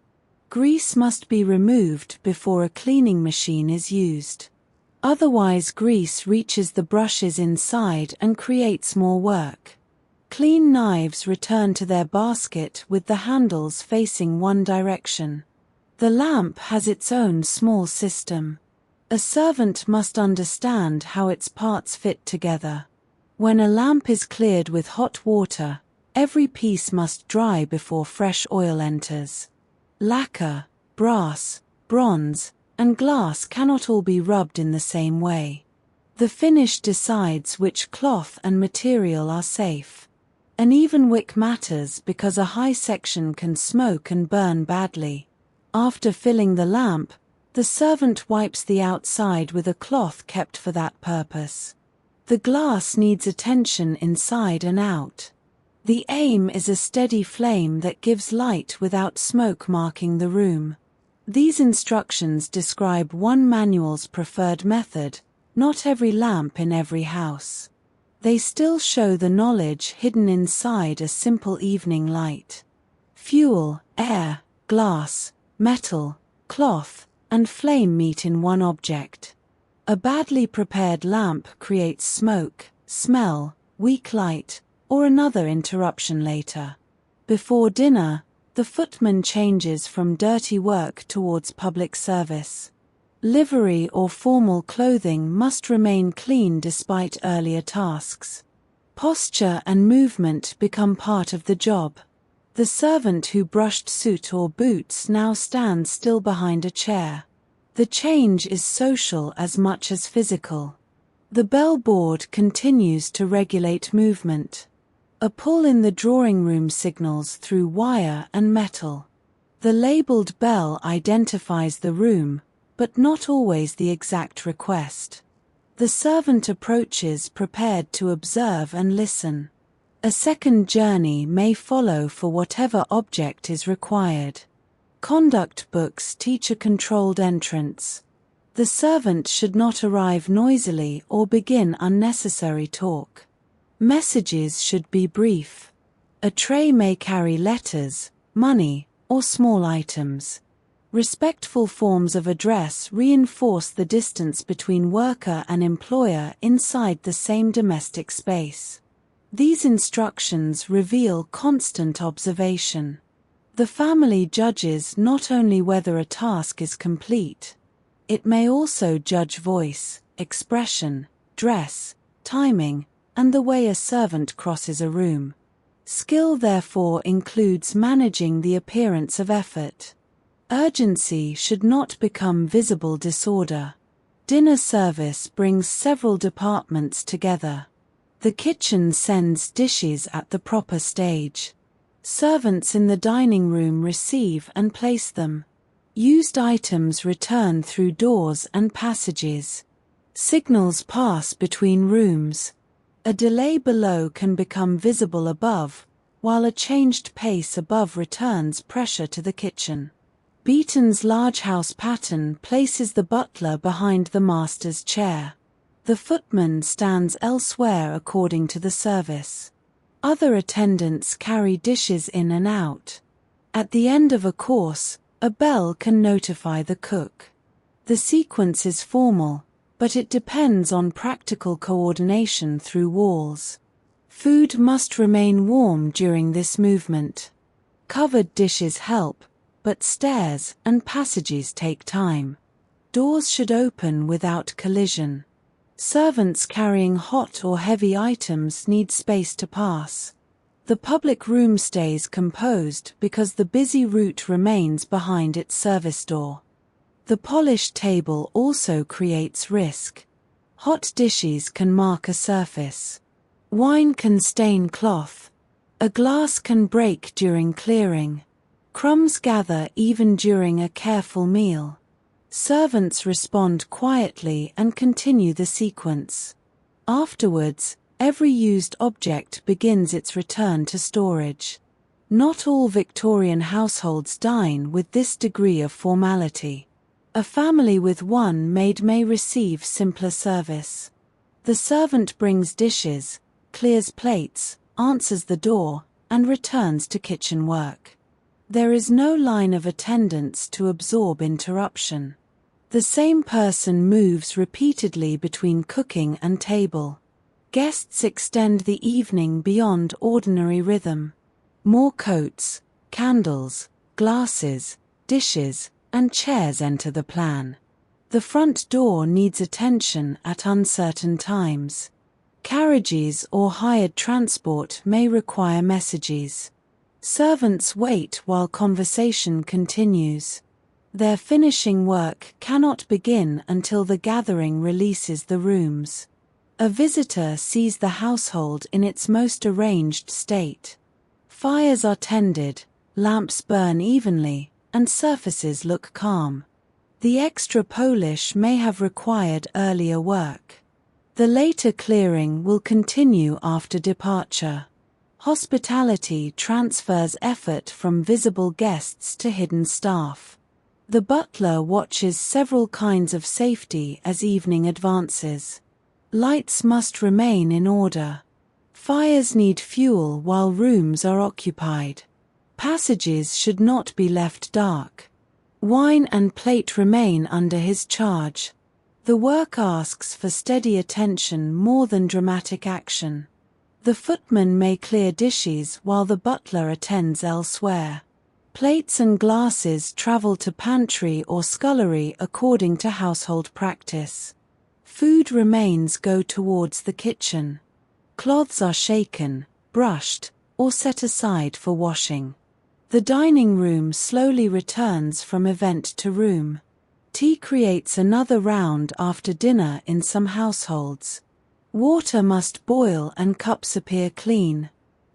Grease must be removed before a cleaning machine is used. Otherwise, grease reaches the brushes inside and creates more work. Clean knives return to their basket with the handles facing one direction. The lamp has its own small system. A servant must understand how its parts fit together. When a lamp is cleared with hot water, Every piece must dry before fresh oil enters. Lacquer, brass, bronze, and glass cannot all be rubbed in the same way. The finish decides which cloth and material are safe. An even wick matters because a high section can smoke and burn badly. After filling the lamp, the servant wipes the outside with a cloth kept for that purpose. The glass needs attention inside and out. The aim is a steady flame that gives light without smoke marking the room. These instructions describe one manual's preferred method, not every lamp in every house. They still show the knowledge hidden inside a simple evening light. Fuel, air, glass, metal, cloth, and flame meet in one object. A badly prepared lamp creates smoke, smell, weak light, or another interruption later. Before dinner, the footman changes from dirty work towards public service. Livery or formal clothing must remain clean despite earlier tasks. Posture and movement become part of the job. The servant who brushed suit or boots now stands still behind a chair. The change is social as much as physical. The bell board continues to regulate movement. A pull in the drawing room signals through wire and metal. The labeled bell identifies the room, but not always the exact request. The servant approaches prepared to observe and listen. A second journey may follow for whatever object is required. Conduct books teach a controlled entrance. The servant should not arrive noisily or begin unnecessary talk. Messages should be brief. A tray may carry letters, money, or small items. Respectful forms of address reinforce the distance between worker and employer inside the same domestic space. These instructions reveal constant observation. The family judges not only whether a task is complete, it may also judge voice, expression, dress, timing, and the way a servant crosses a room. Skill therefore includes managing the appearance of effort. Urgency should not become visible disorder. Dinner service brings several departments together. The kitchen sends dishes at the proper stage. Servants in the dining room receive and place them. Used items return through doors and passages. Signals pass between rooms. A delay below can become visible above, while a changed pace above returns pressure to the kitchen. Beaton's large house pattern places the butler behind the master's chair. The footman stands elsewhere according to the service. Other attendants carry dishes in and out. At the end of a course, a bell can notify the cook. The sequence is formal, but it depends on practical coordination through walls. Food must remain warm during this movement. Covered dishes help, but stairs and passages take time. Doors should open without collision. Servants carrying hot or heavy items need space to pass. The public room stays composed because the busy route remains behind its service door. The polished table also creates risk. Hot dishes can mark a surface. Wine can stain cloth. A glass can break during clearing. Crumbs gather even during a careful meal. Servants respond quietly and continue the sequence. Afterwards, every used object begins its return to storage. Not all Victorian households dine with this degree of formality. A family with one maid may receive simpler service. The servant brings dishes, clears plates, answers the door, and returns to kitchen work. There is no line of attendants to absorb interruption. The same person moves repeatedly between cooking and table. Guests extend the evening beyond ordinary rhythm. More coats, candles, glasses, dishes, and chairs enter the plan. The front door needs attention at uncertain times. Carriages or hired transport may require messages. Servants wait while conversation continues. Their finishing work cannot begin until the gathering releases the rooms. A visitor sees the household in its most arranged state. Fires are tended, lamps burn evenly, and surfaces look calm. The extra polish may have required earlier work. The later clearing will continue after departure. Hospitality transfers effort from visible guests to hidden staff. The butler watches several kinds of safety as evening advances. Lights must remain in order. Fires need fuel while rooms are occupied. Passages should not be left dark. Wine and plate remain under his charge. The work asks for steady attention more than dramatic action. The footman may clear dishes while the butler attends elsewhere. Plates and glasses travel to pantry or scullery according to household practice. Food remains go towards the kitchen. Cloths are shaken, brushed, or set aside for washing. The dining room slowly returns from event to room. Tea creates another round after dinner in some households. Water must boil and cups appear clean.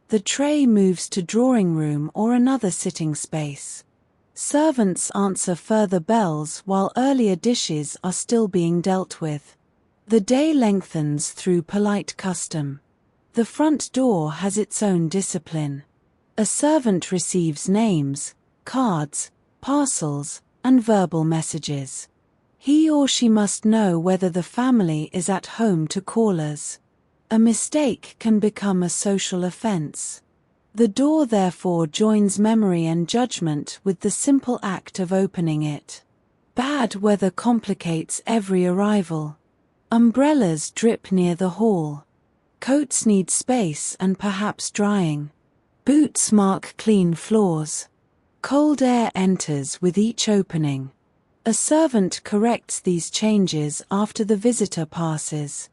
The tray moves to drawing room or another sitting space. Servants answer further bells while earlier dishes are still being dealt with. The day lengthens through polite custom. The front door has its own discipline. A servant receives names, cards, parcels, and verbal messages. He or she must know whether the family is at home to callers. A mistake can become a social offense. The door therefore joins memory and judgment with the simple act of opening it. Bad weather complicates every arrival. Umbrellas drip near the hall. Coats need space and perhaps drying. Boots mark clean floors. Cold air enters with each opening. A servant corrects these changes after the visitor passes.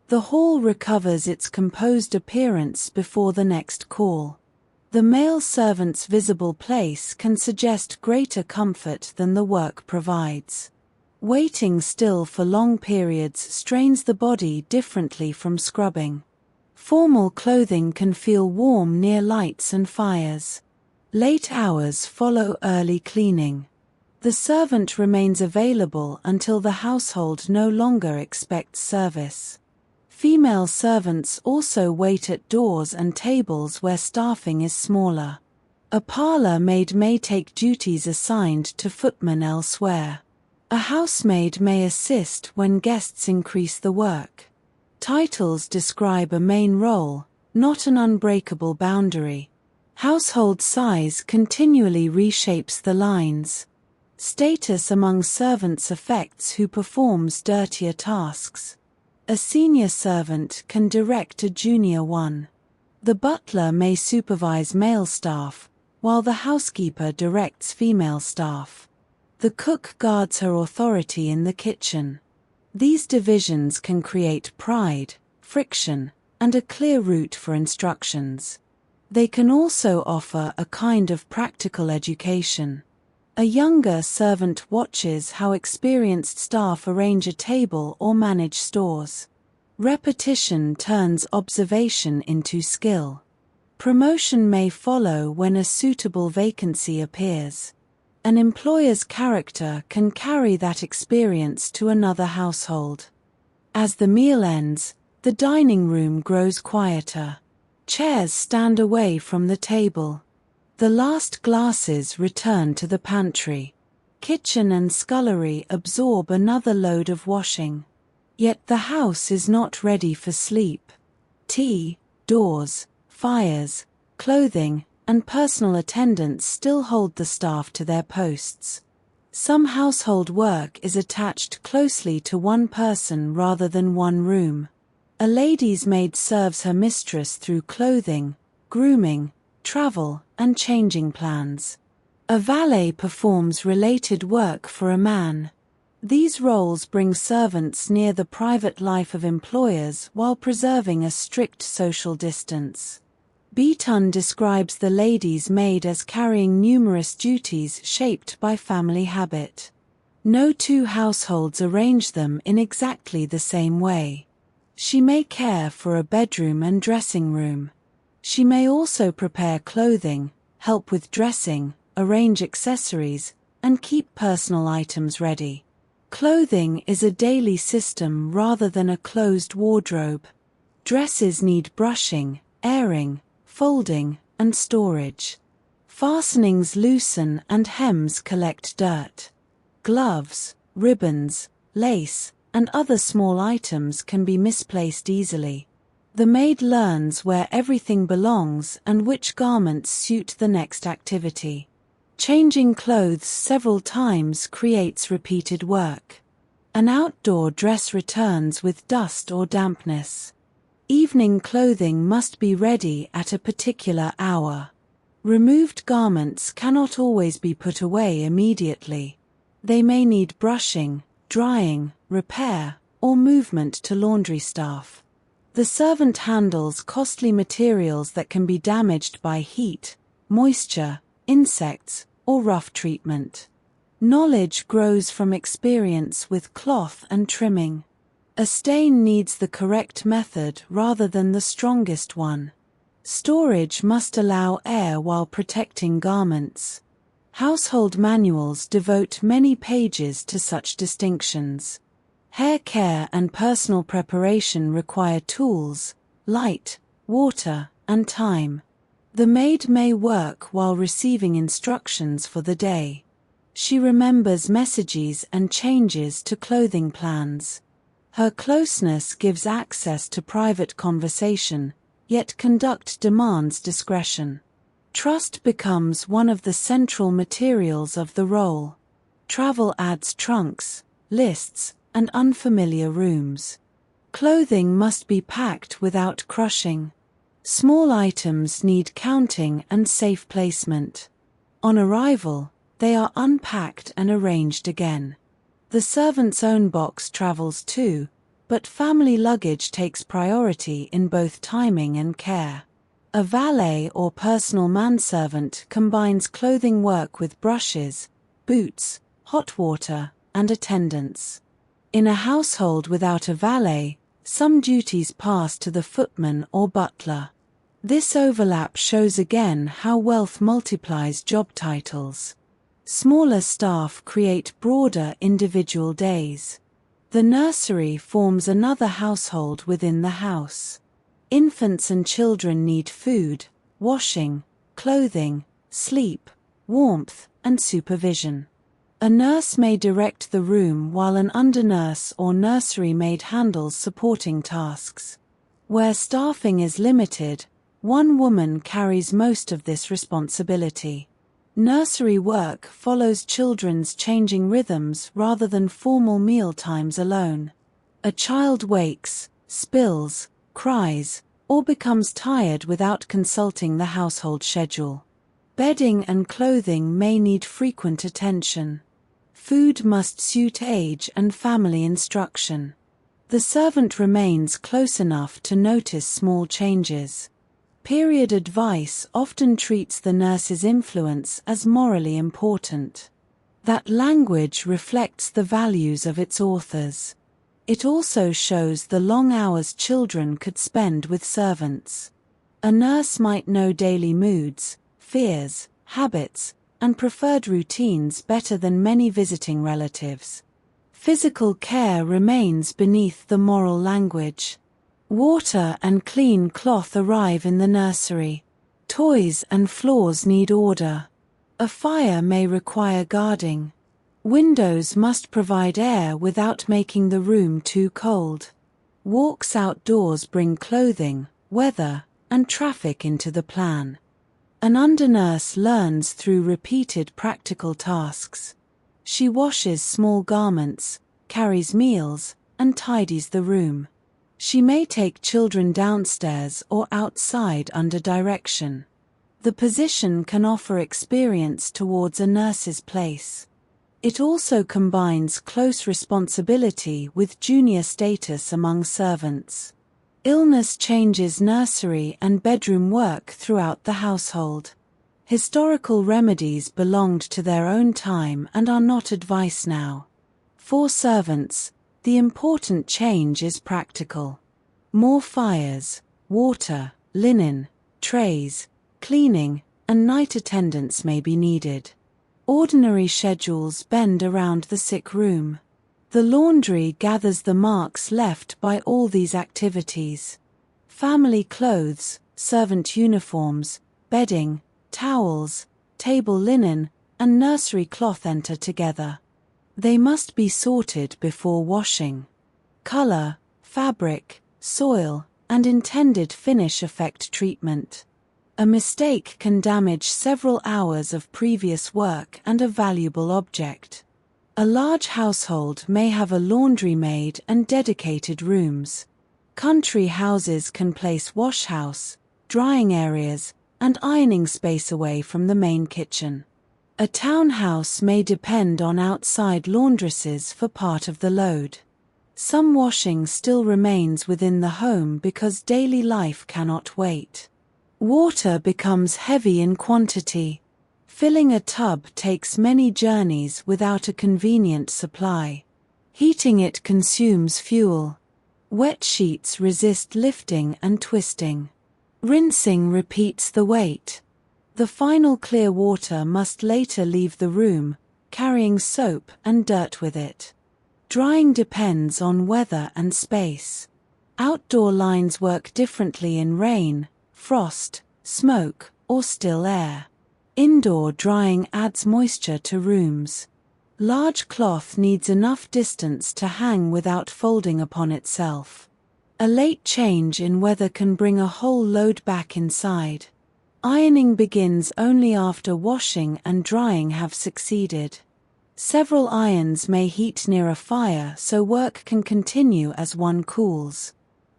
The hall recovers its composed appearance before the next call. The male servant's visible place can suggest greater comfort than the work provides. Waiting still for long periods strains the body differently from scrubbing. Formal clothing can feel warm near lights and fires. Late hours follow early cleaning. The servant remains available until the household no longer expects service. Female servants also wait at doors and tables where staffing is smaller. A parlour maid may take duties assigned to footmen elsewhere. A housemaid may assist when guests increase the work. Titles describe a main role, not an unbreakable boundary. Household size continually reshapes the lines. Status among servants affects who performs dirtier tasks. A senior servant can direct a junior one. The butler may supervise male staff, while the housekeeper directs female staff. The cook guards her authority in the kitchen. These divisions can create pride, friction, and a clear route for instructions. They can also offer a kind of practical education. A younger servant watches how experienced staff arrange a table or manage stores. Repetition turns observation into skill. Promotion may follow when a suitable vacancy appears. An employer's character can carry that experience to another household. As the meal ends, the dining room grows quieter. Chairs stand away from the table. The last glasses return to the pantry. Kitchen and scullery absorb another load of washing. Yet the house is not ready for sleep. Tea, doors, fires, clothing, and personal attendants still hold the staff to their posts. Some household work is attached closely to one person rather than one room. A lady's maid serves her mistress through clothing, grooming, travel, and changing plans. A valet performs related work for a man. These roles bring servants near the private life of employers while preserving a strict social distance. Bedtime describes the lady's maid as carrying numerous duties shaped by family habit. No two households arrange them in exactly the same way. She may care for a bedroom and dressing room. She may also prepare clothing, help with dressing, arrange accessories, and keep personal items ready. Clothing is a daily system rather than a closed wardrobe. Dresses need brushing, airing, folding, and storage. Fastenings loosen and hems collect dirt. Gloves, ribbons, lace, and other small items can be misplaced easily. The maid learns where everything belongs and which garments suit the next activity. Changing clothes several times creates repeated work. An outdoor dress returns with dust or dampness. Evening clothing must be ready at a particular hour. Removed garments cannot always be put away immediately. They may need brushing, drying, repair, or movement to laundry staff. The servant handles costly materials that can be damaged by heat, moisture, insects, or rough treatment. Knowledge grows from experience with cloth and trimming. A stain needs the correct method rather than the strongest one. Storage must allow air while protecting garments. Household manuals devote many pages to such distinctions. Hair care and personal preparation require tools, light, water, and time. The maid may work while receiving instructions for the day. She remembers messages and changes to clothing plans. Her closeness gives access to private conversation, yet conduct demands discretion. Trust becomes one of the central materials of the role. Travel adds trunks, lists, and unfamiliar rooms. Clothing must be packed without crushing. Small items need counting and safe placement. On arrival, they are unpacked and arranged again. The servant's own box travels too, but family luggage takes priority in both timing and care. A valet or personal manservant combines clothing work with brushes, boots, hot water, and attendance. In a household without a valet, some duties pass to the footman or butler. This overlap shows again how wealth multiplies job titles. Smaller staff create broader individual days. The nursery forms another household within the house. Infants and children need food, washing, clothing, sleep, warmth, and supervision. A nurse may direct the room while an undernurse or nursery maid handles supporting tasks. Where staffing is limited, one woman carries most of this responsibility. Nursery work follows children's changing rhythms rather than formal meal times alone. A child wakes, spills, cries, or becomes tired without consulting the household schedule. Bedding and clothing may need frequent attention. Food must suit age and family instruction. The servant remains close enough to notice small changes. Period advice often treats the nurse's influence as morally important. That language reflects the values of its authors. It also shows the long hours children could spend with servants. A nurse might know daily moods, fears, habits, and preferred routines better than many visiting relatives. Physical care remains beneath the moral language. Water and clean cloth arrive in the nursery. Toys and floors need order. A fire may require guarding. Windows must provide air without making the room too cold. Walks outdoors bring clothing, weather, and traffic into the plan. An undernurse learns through repeated practical tasks. She washes small garments, carries meals, and tidies the room. She may take children downstairs or outside under direction. The position can offer experience towards a nurse's place. It also combines close responsibility with junior status among servants. Illness changes nursery and bedroom work throughout the household. Historical remedies belonged to their own time and are not advice now. For servants, the important change is practical. More fires, water, linen, trays, cleaning, and night attendance may be needed. Ordinary schedules bend around the sick room. The laundry gathers the marks left by all these activities. Family clothes, servant uniforms, bedding, towels, table linen, and nursery cloth enter together. They must be sorted before washing. Color, fabric, soil, and intended finish affect treatment. A mistake can damage several hours of previous work and a valuable object. A large household may have a laundry maid and dedicated rooms. Country houses can place washhouse, drying areas, and ironing space away from the main kitchen. A townhouse may depend on outside laundresses for part of the load. Some washing still remains within the home because daily life cannot wait. Water becomes heavy in quantity. Filling a tub takes many journeys without a convenient supply. Heating it consumes fuel. Wet sheets resist lifting and twisting. Rinsing repeats the weight. The final clear water must later leave the room, carrying soap and dirt with it. Drying depends on weather and space. Outdoor lines work differently in rain, frost, smoke, or still air. Indoor drying adds moisture to rooms. Large cloth needs enough distance to hang without folding upon itself. A late change in weather can bring a whole load back inside. Ironing begins only after washing and drying have succeeded. Several irons may heat near a fire so work can continue as one cools.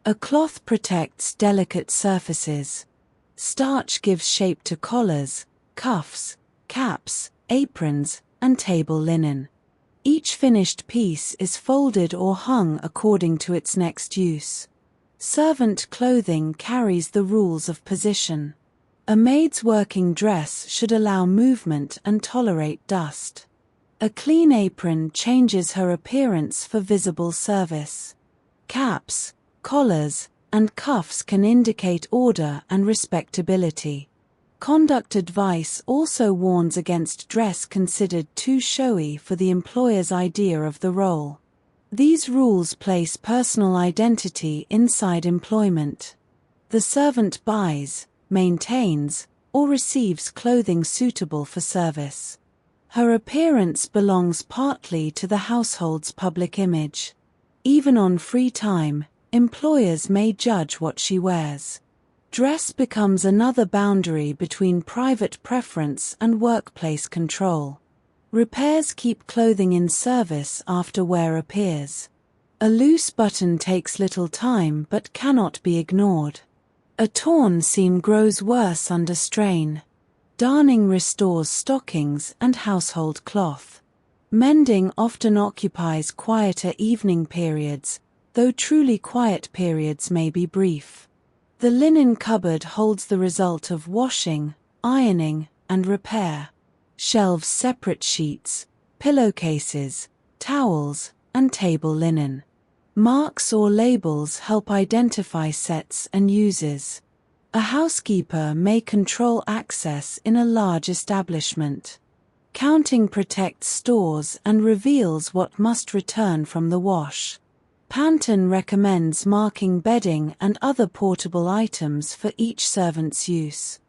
A cloth protects delicate surfaces. Starch gives shape to collars, cuffs, caps, aprons, and table linen. Each finished piece is folded or hung according to its next use. Servant clothing carries the rules of position. A maid's working dress should allow movement and tolerate dust. A clean apron changes her appearance for visible service. Caps, collars, and cuffs can indicate order and respectability. Conduct advice also warns against dress considered too showy for the employer's idea of the role. These rules place personal identity inside employment. The servant buys, maintains, or receives clothing suitable for service. Her appearance belongs partly to the household's public image. Even on free time, employers may judge what she wears. Dress becomes another boundary between private preference and workplace control. Repairs keep clothing in service after wear appears. A loose button takes little time but cannot be ignored. A torn seam grows worse under strain. Darning restores stockings and household cloth. Mending often occupies quieter evening periods, though truly quiet periods may be brief. The linen cupboard holds the result of washing, ironing, and repair. Shelves separate sheets, pillowcases, towels, and table linen. Marks or labels help identify sets and uses. A housekeeper may control access in a large establishment. Counting protects stores and reveals what must return from the wash. Panton recommends marking bedding and other portable items for each servant's use.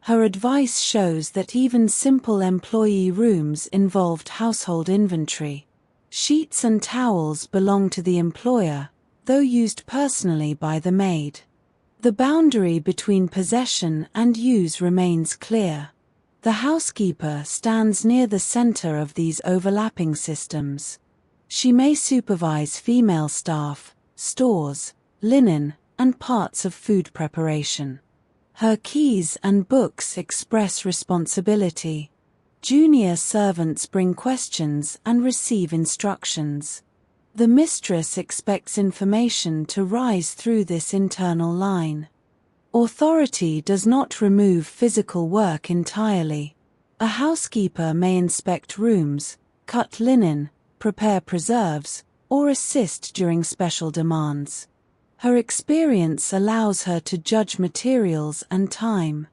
Her advice shows that even simple employee rooms involved household inventory. Sheets and towels belong to the employer, though used personally by the maid. The boundary between possession and use remains clear. The housekeeper stands near the center of these overlapping systems. She may supervise female staff, stores, linen, and parts of food preparation. Her keys and books express responsibility. Junior servants bring questions and receive instructions. The mistress expects information to rise through this internal line. Authority does not remove physical work entirely. A housekeeper may inspect rooms, cut linen, prepare preserves, or assist during special demands. Her experience allows her to judge materials and time.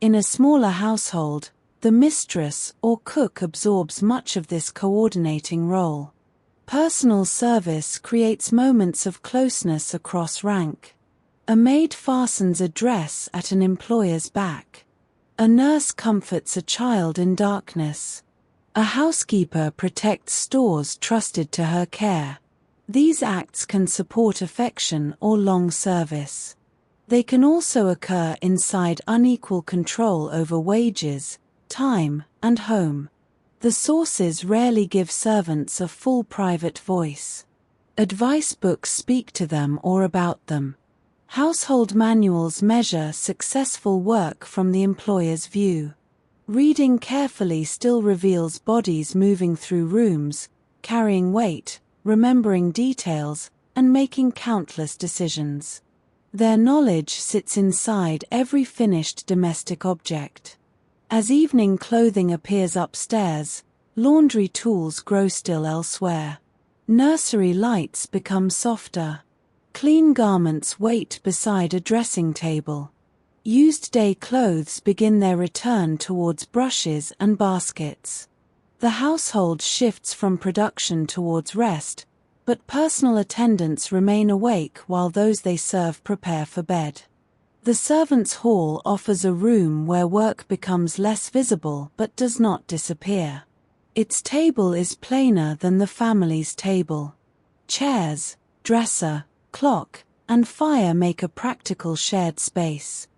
In a smaller household, the mistress or cook absorbs much of this coordinating role. Personal service creates moments of closeness across rank. A maid fastens a dress at an employer's back. A nurse comforts a child in darkness. A housekeeper protects stores trusted to her care. These acts can support affection or long service. They can also occur inside unequal control over wages, time, and home. The sources rarely give servants a full private voice. Advice books speak to them or about them. Household manuals measure successful work from the employer's view. Reading carefully still reveals bodies moving through rooms, carrying weight, remembering details, and making countless decisions. Their knowledge sits inside every finished domestic object. As evening clothing appears upstairs, laundry tools grow still elsewhere. Nursery lights become softer. Clean garments wait beside a dressing table. Used day clothes begin their return towards brushes and baskets. The household shifts from production towards rest, but personal attendants remain awake while those they serve prepare for bed. The servants' hall offers a room where work becomes less visible but does not disappear. Its table is plainer than the family's table. Chairs, dresser, clock, and fire make a practical shared space.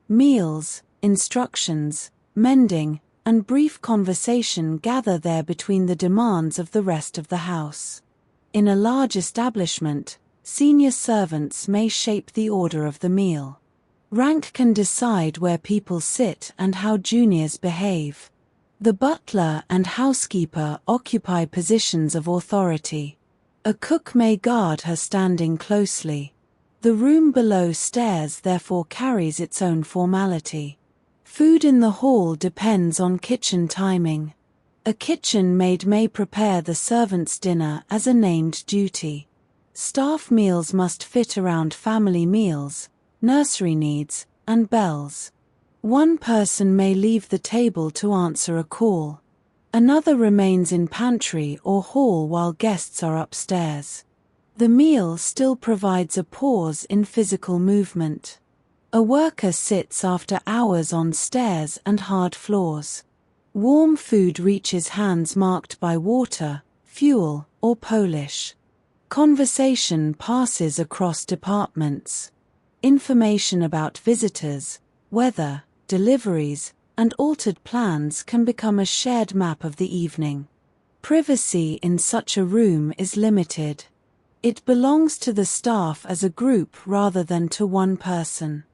Meals, instructions, mending, and brief conversation gather there between the demands of the rest of the house. In a large establishment, senior servants may shape the order of the meal. Rank can decide where people sit and how juniors behave. The butler and housekeeper occupy positions of authority. A cook may guard her standing closely. The room below stairs therefore carries its own formality. Food in the hall depends on kitchen timing. A kitchen maid may prepare the servants' dinner as a named duty. Staff meals must fit around family meals, nursery needs, and bells. One person may leave the table to answer a call. Another remains in pantry or hall while guests are upstairs. The meal still provides a pause in physical movement. A worker sits after hours on stairs and hard floors. Warm food reaches hands marked by water, fuel, or polish. Conversation passes across departments. Information about visitors, weather, deliveries, and altered plans can become a shared map of the evening. Privacy in such a room is limited. It belongs to the staff as a group rather than to one person.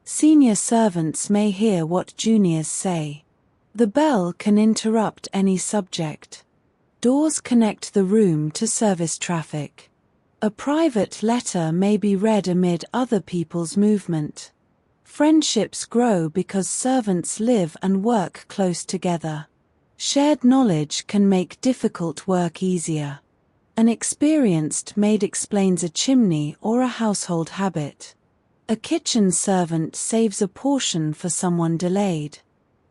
Senior servants may hear what juniors say. The bell can interrupt any subject. Doors connect the room to service traffic. A private letter may be read amid other people's movement. Friendships grow because servants live and work close together. Shared knowledge can make difficult work easier. An experienced maid explains a chimney or a household habit. A kitchen servant saves a portion for someone delayed.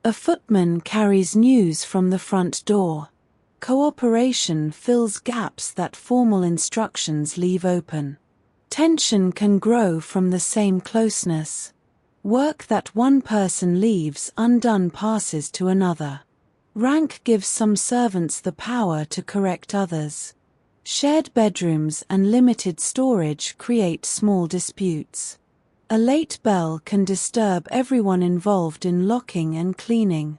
A footman carries news from the front door. Cooperation fills gaps that formal instructions leave open. Tension can grow from the same closeness. Work that one person leaves undone passes to another. Rank gives some servants the power to correct others. Shared bedrooms and limited storage create small disputes. A late bell can disturb everyone involved in locking and cleaning.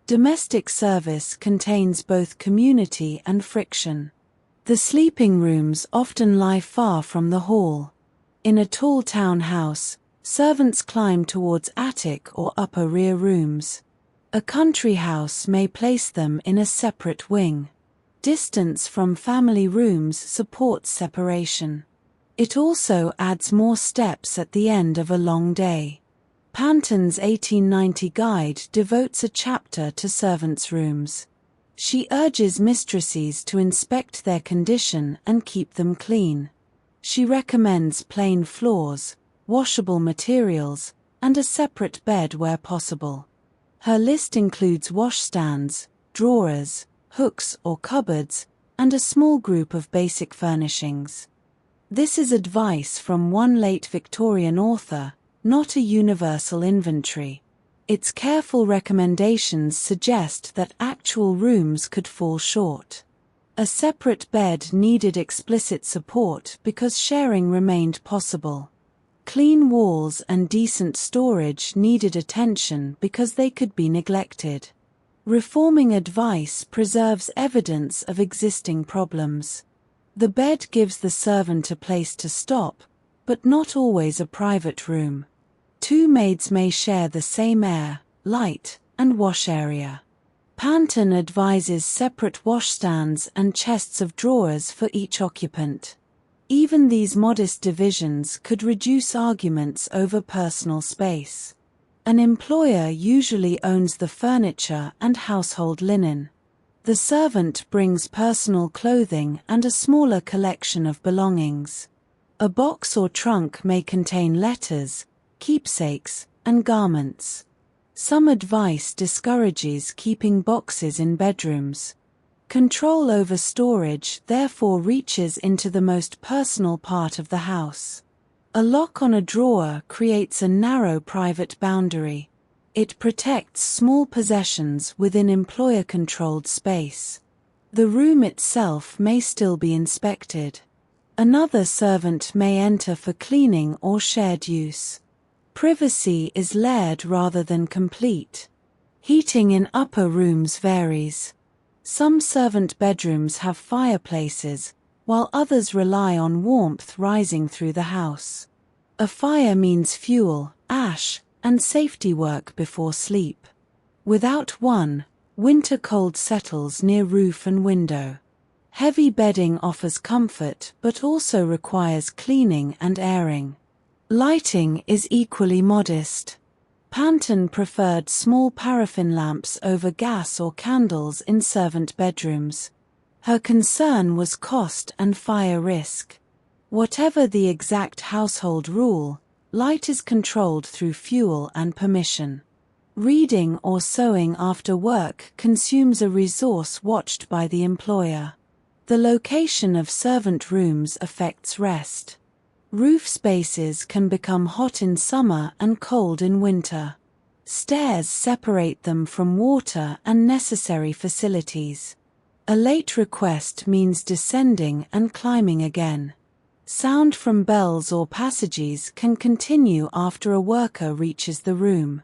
Domestic service contains both community and friction. The sleeping rooms often lie far from the hall. In a tall townhouse, servants climb towards attic or upper rear rooms. A country house may place them in a separate wing. Distance from family rooms supports separation. It also adds more steps at the end of a long day. Panton's 1890 guide devotes a chapter to servants' rooms. She urges mistresses to inspect their condition and keep them clean. She recommends plain floors, washable materials, and a separate bed where possible. Her list includes washstands, drawers, hooks or cupboards, and a small group of basic furnishings. This is advice from one late Victorian author, not a universal inventory. Its careful recommendations suggest that actual rooms could fall short. A separate bed needed explicit support because sharing remained possible. Clean walls and decent storage needed attention because they could be neglected. Reforming advice preserves evidence of existing problems. The bed gives the servant a place to stop, but not always a private room. Two maids may share the same air, light, and wash area. Panton advises separate washstands and chests of drawers for each occupant. Even these modest divisions could reduce arguments over personal space. An employer usually owns the furniture and household linen. The servant brings personal clothing and a smaller collection of belongings. A box or trunk may contain letters, keepsakes, and garments. Some advice discourages keeping boxes in bedrooms. Control over storage therefore reaches into the most personal part of the house. A lock on a drawer creates a narrow private boundary. It protects small possessions within employer-controlled space. The room itself may still be inspected. Another servant may enter for cleaning or shared use. Privacy is layered rather than complete. Heating in upper rooms varies. Some servant bedrooms have fireplaces, while others rely on warmth rising through the house. A fire means fuel, ash, and safety work before sleep. Without one, winter cold settles near roof and window. Heavy bedding offers comfort but also requires cleaning and airing. Lighting is equally modest. Panton preferred small paraffin lamps over gas or candles in servant bedrooms. Her concern was cost and fire risk. Whatever the exact household rule, light is controlled through fuel and permission. Reading or sewing after work consumes a resource watched by the employer. The location of servant rooms affects rest. Roof spaces can become hot in summer and cold in winter. Stairs separate them from water and necessary facilities. A late request means descending and climbing again. Sound from bells or passages can continue after a worker reaches the room.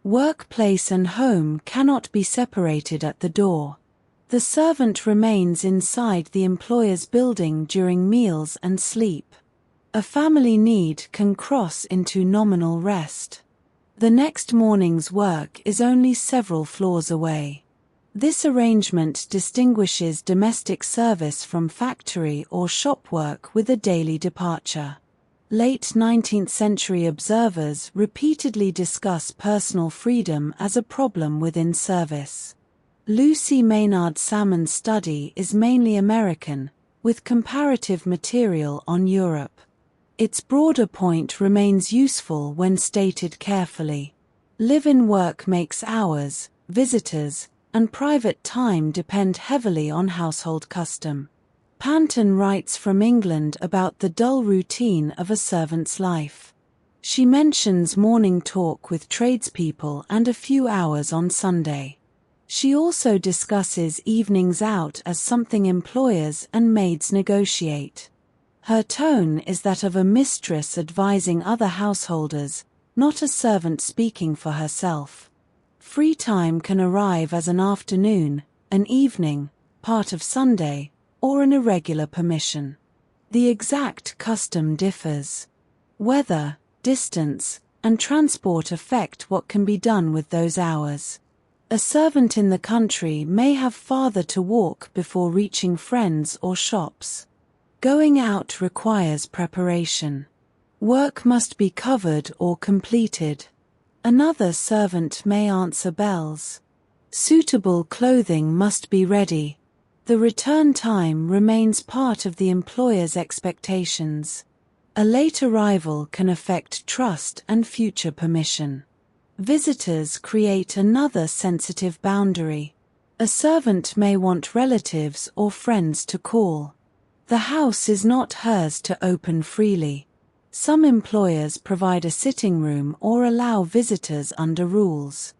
Workplace and home cannot be separated at the door. The servant remains inside the employer's building during meals and sleep. A family need can cross into nominal rest. The next morning's work is only several floors away. This arrangement distinguishes domestic service from factory or shop work with a daily departure. Late 19th century observers repeatedly discuss personal freedom as a problem within service. Lucy Maynard Salmon's study is mainly American, with comparative material on Europe. Its broader point remains useful when stated carefully. Live-in work makes hours, visitors, and private time depend heavily on household custom. Panton writes from England about the dull routine of a servant's life. She mentions morning talk with tradespeople and a few hours on Sunday. She also discusses evenings out as something employers and maids negotiate. Her tone is that of a mistress advising other householders, not a servant speaking for herself. Free time can arrive as an afternoon, an evening, part of Sunday, or an irregular permission. The exact custom differs. Weather, distance, and transport affect what can be done with those hours. A servant in the country may have farther to walk before reaching friends or shops. Going out requires preparation. Work must be covered or completed. Another servant may answer bells. Suitable clothing must be ready. The return time remains part of the employer's expectations. A late arrival can affect trust and future permission. Visitors create another sensitive boundary. A servant may want relatives or friends to call. The house is not hers to open freely. Some employers provide a sitting room or allow visitors under rules.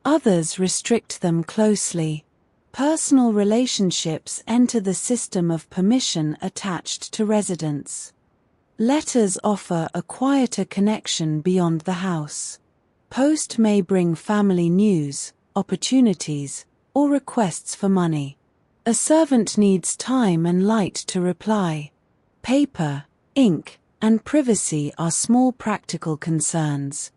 Others restrict them closely. Personal relationships enter the system of permission attached to residence. Letters offer a quieter connection beyond the house. Post may bring family news, opportunities, or requests for money. A servant needs time and light to reply. Paper, ink, and privacy are small practical concerns.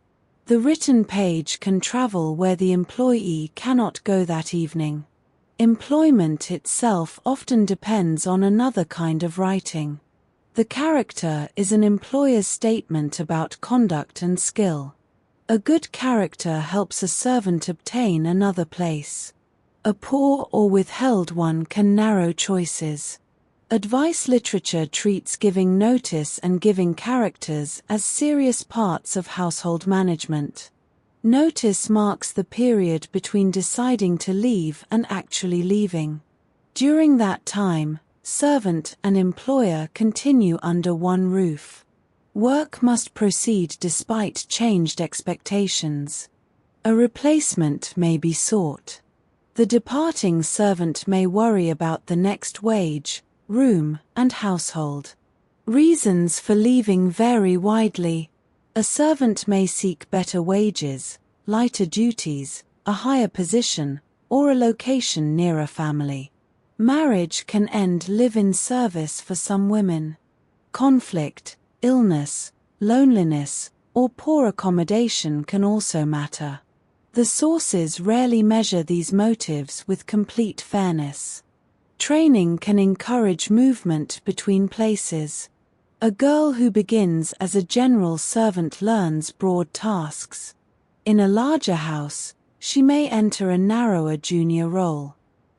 The written page can travel where the employee cannot go that evening. Employment itself often depends on another kind of writing. The character is an employer's statement about conduct and skill. A good character helps a servant obtain another place. A poor or withheld one can narrow choices. Advice literature treats giving notice and giving characters as serious parts of household management. Notice marks the period between deciding to leave and actually leaving. During that time, servant and employer continue under one roof. Work must proceed despite changed expectations. A replacement may be sought. The departing servant may worry about the next wage, room, and household. Reasons for leaving vary widely. A servant may seek better wages, lighter duties, a higher position, or a location near a family. Marriage can end live-in service for some women. Conflict, illness, loneliness, or poor accommodation can also matter. The sources rarely measure these motives with complete fairness. Training can encourage movement between places. A girl who begins as a general servant learns broad tasks. In a larger house, she may enter a narrower junior role.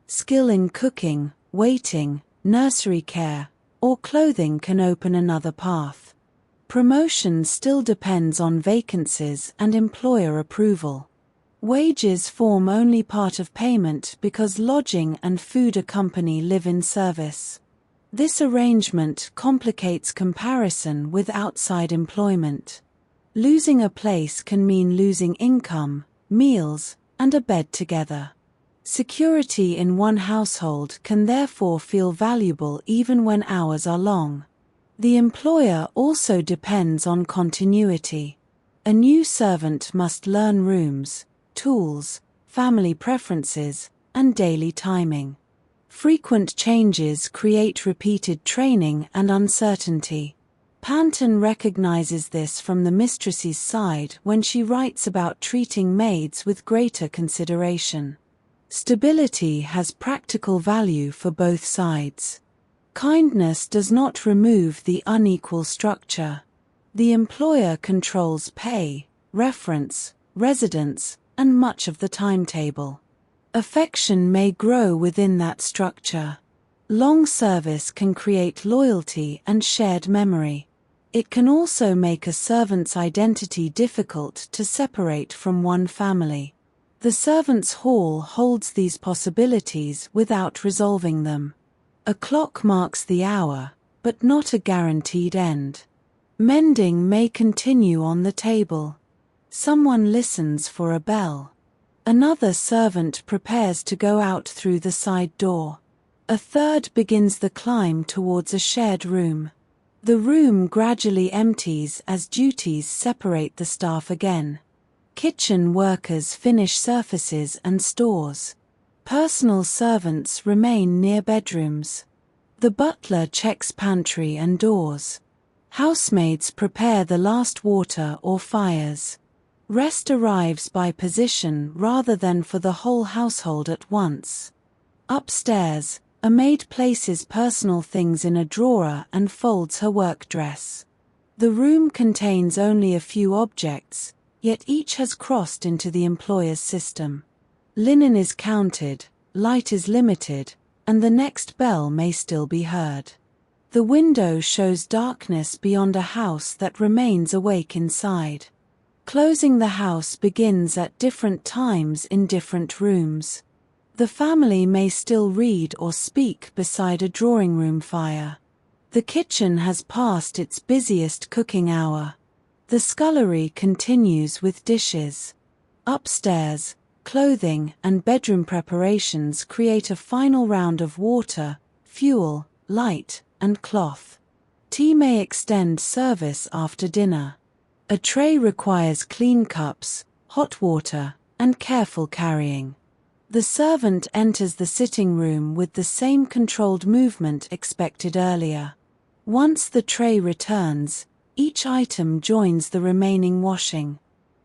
Skill in cooking, waiting, nursery care, or clothing can open another path. Promotion still depends on vacancies and employer approval. Wages form only part of payment because lodging and food accompany live-in service. This arrangement complicates comparison with outside employment. Losing a place can mean losing income, meals, and a bed together. Security in one household can therefore feel valuable even when hours are long. The employer also depends on continuity. A new servant must learn rooms, tools, family preferences, and daily timing. Frequent changes create repeated training and uncertainty. Panton recognizes this from the mistress's side when she writes about treating maids with greater consideration. Stability has practical value for both sides. Kindness does not remove the unequal structure. The employer controls pay, reference, residence, and much of the timetable. Affection may grow within that structure. Long service can create loyalty and shared memory. It can also make a servant's identity difficult to separate from one family. The servants' hall holds these possibilities without resolving them. A clock marks the hour, but not a guaranteed end. Mending may continue on the table. Someone listens for a bell. Another servant prepares to go out through the side door. A third begins the climb towards a shared room. The room gradually empties as duties separate the staff again. Kitchen workers finish surfaces and stores. Personal servants remain near bedrooms. The butler checks pantry and doors. Housemaids prepare the last water or fires. Rest arrives by position rather than for the whole household at once. Upstairs, a maid places personal things in a drawer and folds her work dress. The room contains only a few objects, yet each has crossed into the employer's system. Linen is counted, light is limited, and the next bell may still be heard. The window shows darkness beyond a house that remains awake inside. Closing the house begins at different times in different rooms. The family may still read or speak beside a drawing room fire. The kitchen has passed its busiest cooking hour. The scullery continues with dishes. Upstairs, clothing and bedroom preparations create a final round of water, fuel, light, and cloth. Tea may extend service after dinner. A tray requires clean cups, hot water, and careful carrying. The servant enters the sitting room with the same controlled movement expected earlier. Once the tray returns, each item joins the remaining washing.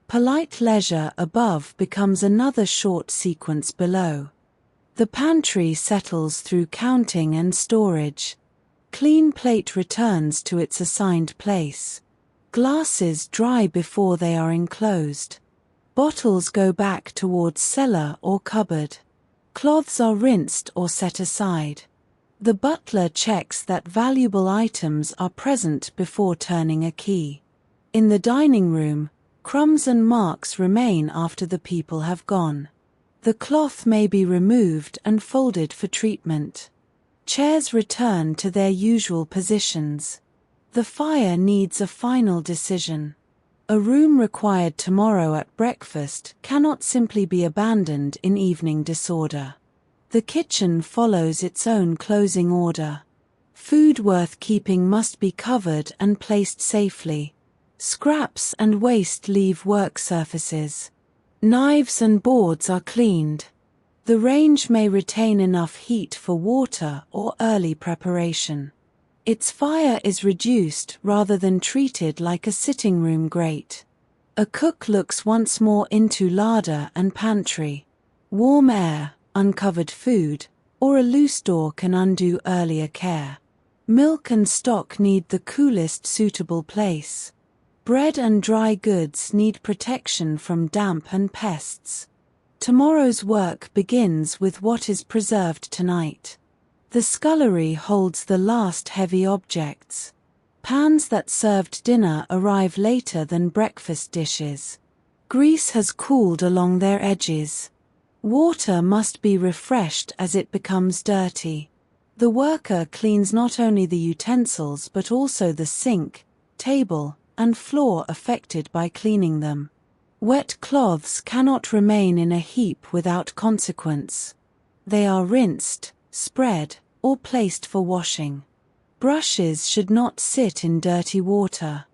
Polite leisure above becomes another short sequence below. The pantry settles through counting and storage. Clean plate returns to its assigned place. Glasses dry before they are enclosed. Bottles go back towards cellar or cupboard. Cloths are rinsed or set aside. The butler checks that valuable items are present before turning a key. In the dining room, crumbs and marks remain after the people have gone. The cloth may be removed and folded for treatment. Chairs return to their usual positions. The fire needs a final decision. A room required tomorrow at breakfast cannot simply be abandoned in evening disorder. The kitchen follows its own closing order. Food worth keeping must be covered and placed safely. Scraps and waste leave work surfaces. Knives and boards are cleaned. The range may retain enough heat for water or early preparation. Its fire is reduced rather than treated like a sitting room grate. A cook looks once more into larder and pantry. Warm air, uncovered food, or a loose door can undo earlier care. Milk and stock need the coolest suitable place. Bread and dry goods need protection from damp and pests. Tomorrow's work begins with what is preserved tonight. The scullery holds the last heavy objects. Pans that served dinner arrive later than breakfast dishes. Grease has cooled along their edges. Water must be refreshed as it becomes dirty. The worker cleans not only the utensils but also the sink, table, and floor affected by cleaning them. Wet cloths cannot remain in a heap without consequence. They are rinsed, spread, or placed for washing. Brushes should not sit in dirty water.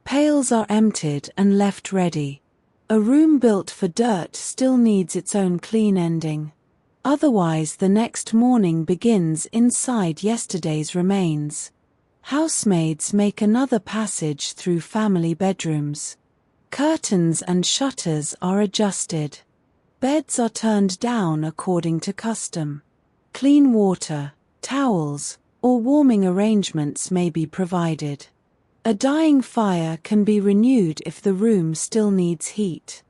Pails are emptied and left ready. A room built for dirt still needs its own clean ending. Otherwise the next morning begins inside yesterday's remains. Housemaids make another passage through family bedrooms. Curtains and shutters are adjusted. Beds are turned down according to custom. Clean water, towels, or warming arrangements may be provided. A dying fire can be renewed if the room still needs heat.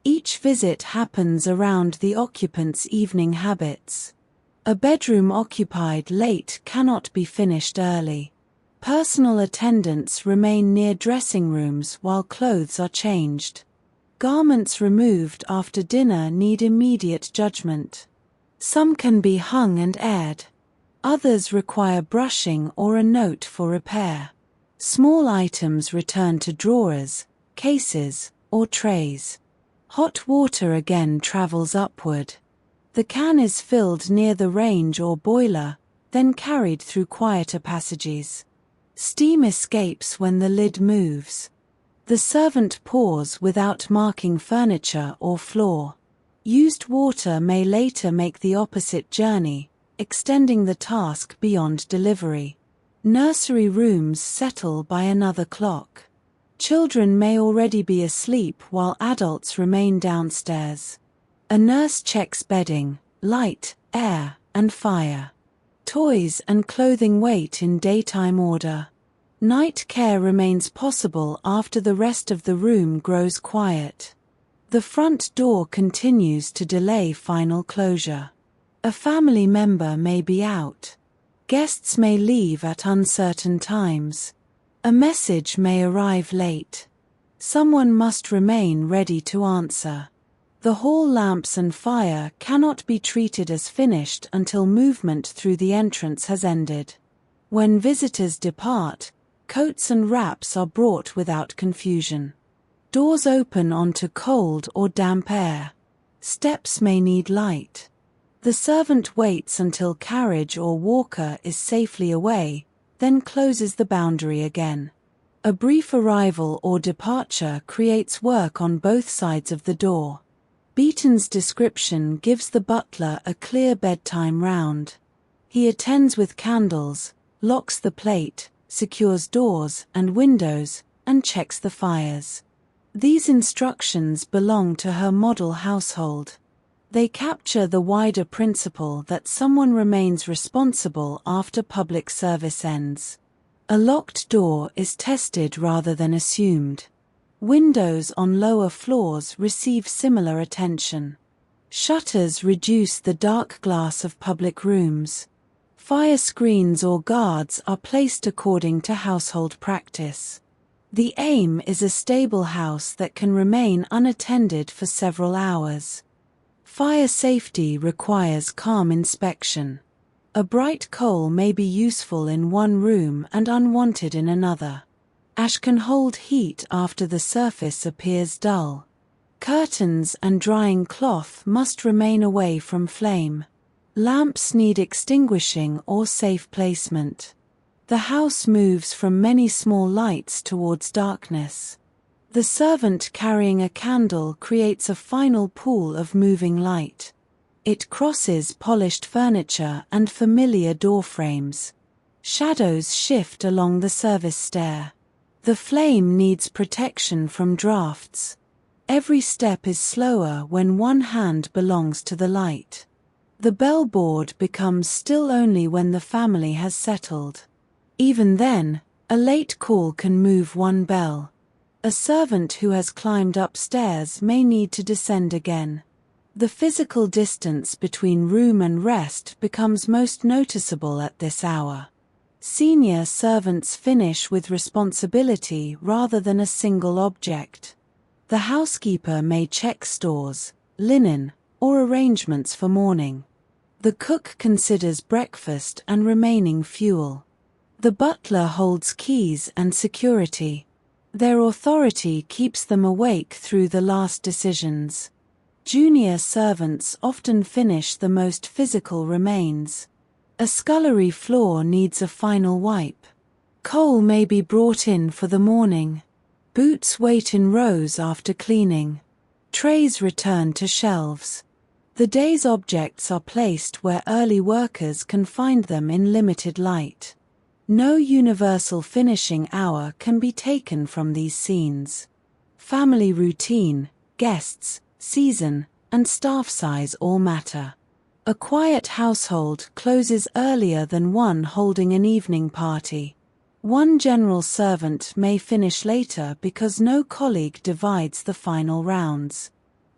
Each visit happens around the occupant's evening habits. A bedroom occupied late cannot be finished early. Personal attendants remain near dressing rooms while clothes are changed. Garments removed after dinner need immediate judgment. Some can be hung and aired. Others require brushing or a note for repair. Small items return to drawers, cases, or trays. Hot water again travels upward. The can is filled near the range or boiler, then carried through quieter passages. Steam escapes when the lid moves. The servant pours without marking furniture or floor. Used water may later make the opposite journey, extending the task beyond delivery. Nursery rooms settle by another clock. Children may already be asleep while adults remain downstairs. A nurse checks bedding, light, air, and fire. Toys and clothing wait in daytime order. Night care remains possible after the rest of the room grows quiet. The front door continues to delay final closure. A family member may be out. Guests may leave at uncertain times. A message may arrive late. Someone must remain ready to answer. The hall lamps and fire cannot be treated as finished until movement through the entrance has ended. When visitors depart, coats and wraps are brought without confusion. Doors open onto cold or damp air. Steps may need light. The servant waits until carriage or walker is safely away, then closes the boundary again. A brief arrival or departure creates work on both sides of the door. Beaton's description gives the butler a clear bedtime round. He attends with candles, locks the plate, secures doors and windows, and checks the fires. These instructions belong to her model household. They capture the wider principle that someone remains responsible after public service ends. A locked door is tested rather than assumed. Windows on lower floors receive similar attention. Shutters reduce the dark glass of public rooms. Fire screens or guards are placed according to household practice. The aim is a stable house that can remain unattended for several hours. Fire safety requires calm inspection. A bright coal may be useful in one room and unwanted in another. Ash can hold heat after the surface appears dull. Curtains and drying cloth must remain away from flame. Lamps need extinguishing or safe placement. The house moves from many small lights towards darkness. The servant carrying a candle creates a final pool of moving light. It crosses polished furniture and familiar door frames. Shadows shift along the service stair. The flame needs protection from drafts. Every step is slower when one hand belongs to the light. The bellboard becomes still only when the family has settled. Even then, a late call can move one bell. A servant who has climbed upstairs may need to descend again. The physical distance between room and rest becomes most noticeable at this hour. Senior servants finish with responsibility rather than a single object. The housekeeper may check stores, linen, or arrangements for morning. The cook considers breakfast and remaining fuel. The butler holds keys and security. Their authority keeps them awake through the last decisions. Junior servants often finish the most physical remains. A scullery floor needs a final wipe. Coal may be brought in for the morning. Boots wait in rows after cleaning. Trays return to shelves. The day's objects are placed where early workers can find them in limited light. No universal finishing hour can be taken from these scenes. Family routine, guests, season, and staff size all matter. A quiet household closes earlier than one holding an evening party. One general servant may finish later because no colleague divides the final rounds.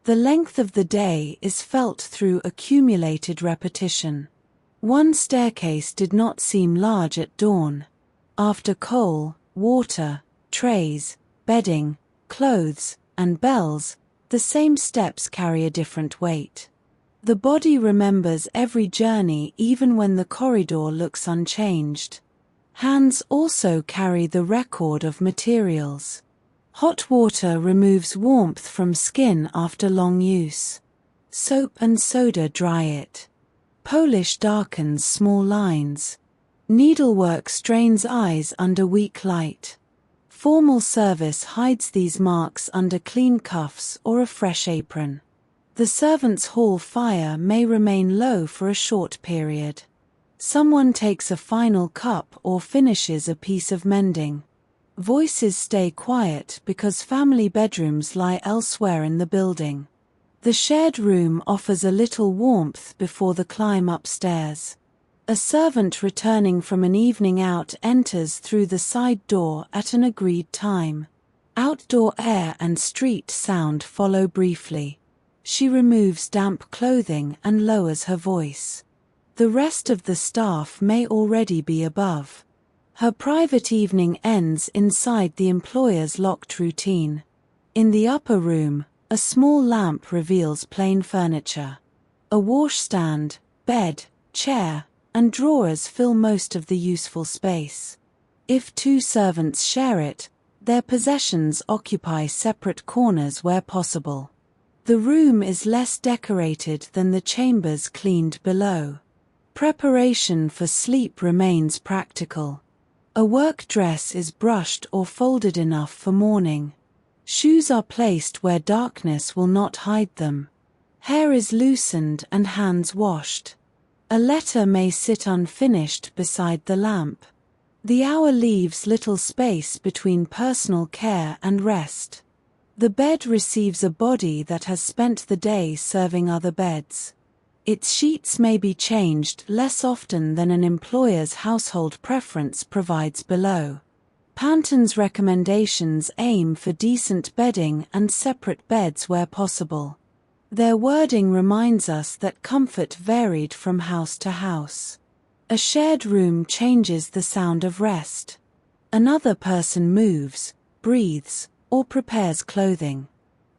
The length of the day is felt through accumulated repetition. One staircase did not seem large at dawn. After coal, water, trays, bedding, clothes, and bells, the same steps carry a different weight. The body remembers every journey even when the corridor looks unchanged. Hands also carry the record of materials. Hot water removes warmth from skin after long use. Soap and soda dry it. Polish darkens small lines. Needlework strains eyes under weak light. Formal service hides these marks under clean cuffs or a fresh apron. The servants' hall fire may remain low for a short period. Someone takes a final cup or finishes a piece of mending. Voices stay quiet because family bedrooms lie elsewhere in the building. The shared room offers a little warmth before the climb upstairs. A servant returning from an evening out enters through the side door at an agreed time. Outdoor air and street sound follow briefly. She removes damp clothing and lowers her voice. The rest of the staff may already be above. Her private evening ends inside the employer's locked routine. In the upper room, a small lamp reveals plain furniture. A washstand, bed, chair, and drawers fill most of the useful space. If two servants share it, their possessions occupy separate corners where possible. The room is less decorated than the chambers cleaned below. Preparation for sleep remains practical. A work dress is brushed or folded enough for morning. Shoes are placed where darkness will not hide them. Hair is loosened and hands washed. A letter may sit unfinished beside the lamp. The hour leaves little space between personal care and rest. The bed receives a body that has spent the day serving other beds. Its sheets may be changed less often than an employer's household preference provides below. Panton's recommendations aim for decent bedding and separate beds where possible. Their wording reminds us that comfort varied from house to house. A shared room changes the sound of rest. Another person moves, breathes, or prepares clothing.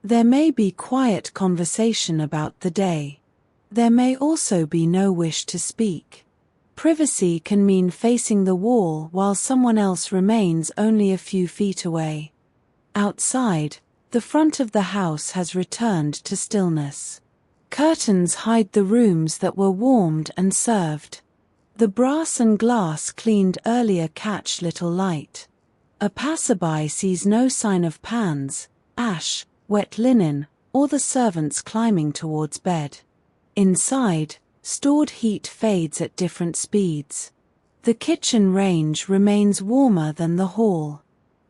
There may be quiet conversation about the day. There may also be no wish to speak. Privacy can mean facing the wall while someone else remains only a few feet away. Outside, the front of the house has returned to stillness. Curtains hide the rooms that were warmed and served. The brass and glass cleaned earlier catch little light. A passerby sees no sign of pans, ash, wet linen, or the servants climbing towards bed. Inside, stored heat fades at different speeds. The kitchen range remains warmer than the hall.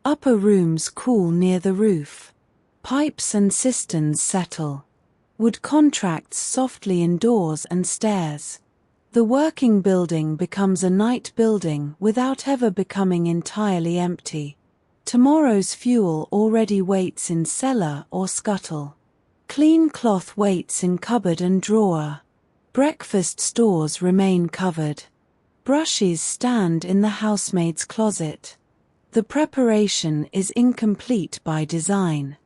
Upper rooms cool near the roof. Pipes and cisterns settle. Wood contracts softly indoors and stairs. The working building becomes a night building without ever becoming entirely empty. Tomorrow's fuel already waits in cellar or scuttle. Clean cloth waits in cupboard and drawer. Breakfast stores remain covered. Brushes stand in the housemaid's closet. The preparation is incomplete by design.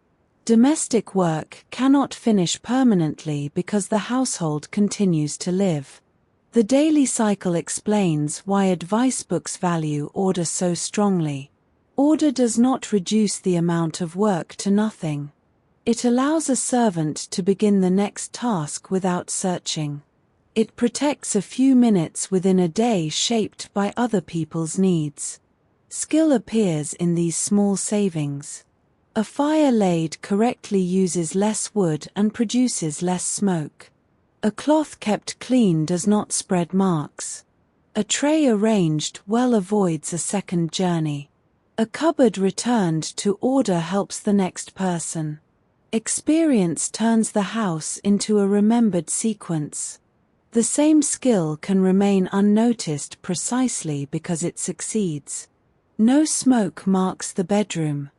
Domestic work cannot finish permanently because the household continues to live. The daily cycle explains why advice books value order so strongly. Order does not reduce the amount of work to nothing. It allows a servant to begin the next task without searching. It protects a few minutes within a day shaped by other people's needs. Skill appears in these small savings. A fire laid correctly uses less wood and produces less smoke. A cloth kept clean does not spread marks. A tray arranged well avoids a second journey. A cupboard returned to order helps the next person. Experience turns the house into a remembered sequence. The same skill can remain unnoticed precisely because it succeeds. No smoke marks the bedroom.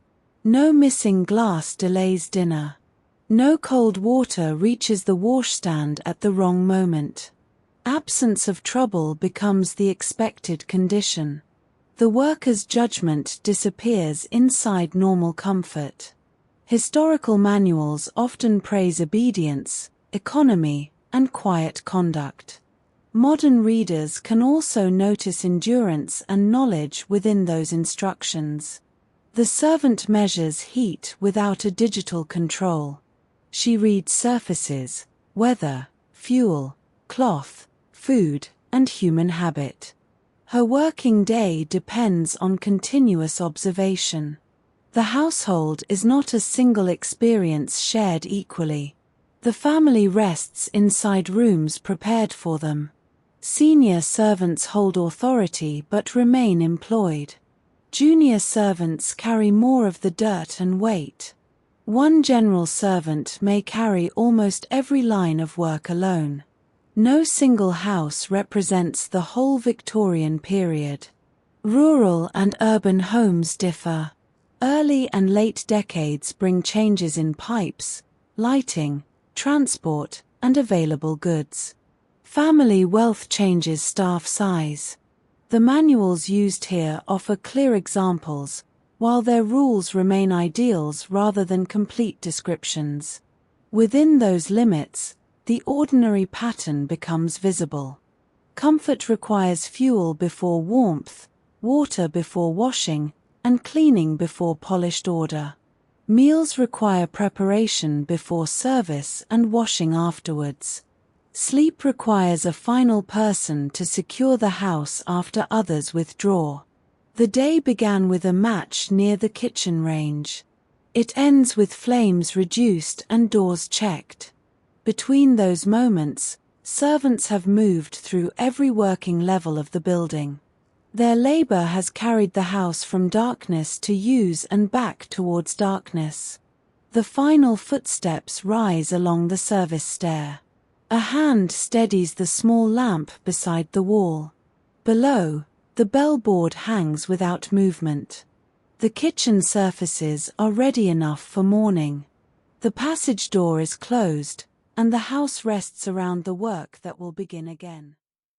No missing glass delays dinner. No cold water reaches the washstand at the wrong moment. Absence of trouble becomes the expected condition. The worker's judgment disappears inside normal comfort. Historical manuals often praise obedience, economy, and quiet conduct. Modern readers can also notice endurance and knowledge within those instructions. The servant measures heat without a digital control. She reads surfaces, weather, fuel, cloth, food, and human habit. Her working day depends on continuous observation. The household is not a single experience shared equally. The family rests inside rooms prepared for them. Senior servants hold authority but remain employed. Junior servants carry more of the dirt and weight. One general servant may carry almost every line of work alone. No single house represents the whole Victorian period. Rural and urban homes differ. Early and late decades bring changes in pipes, lighting, transport, and available goods. Family wealth changes staff size. The manuals used here offer clear examples, while their rules remain ideals rather than complete descriptions. Within those limits, the ordinary pattern becomes visible. Comfort requires fuel before warmth, water before washing, and cleaning before polished order. Meals require preparation before service and washing afterwards. Sleep requires a final person to secure the house after others withdraw. The day began with a match near the kitchen range. It ends with flames reduced and doors checked. Between those moments, servants have moved through every working level of the building. Their labor has carried the house from darkness to use and back towards darkness. The final footsteps rise along the service stair. A hand steadies the small lamp beside the wall. Below, the bellboard hangs without movement. The kitchen surfaces are ready enough for morning. The passage door is closed, and the house rests around the work that will begin again.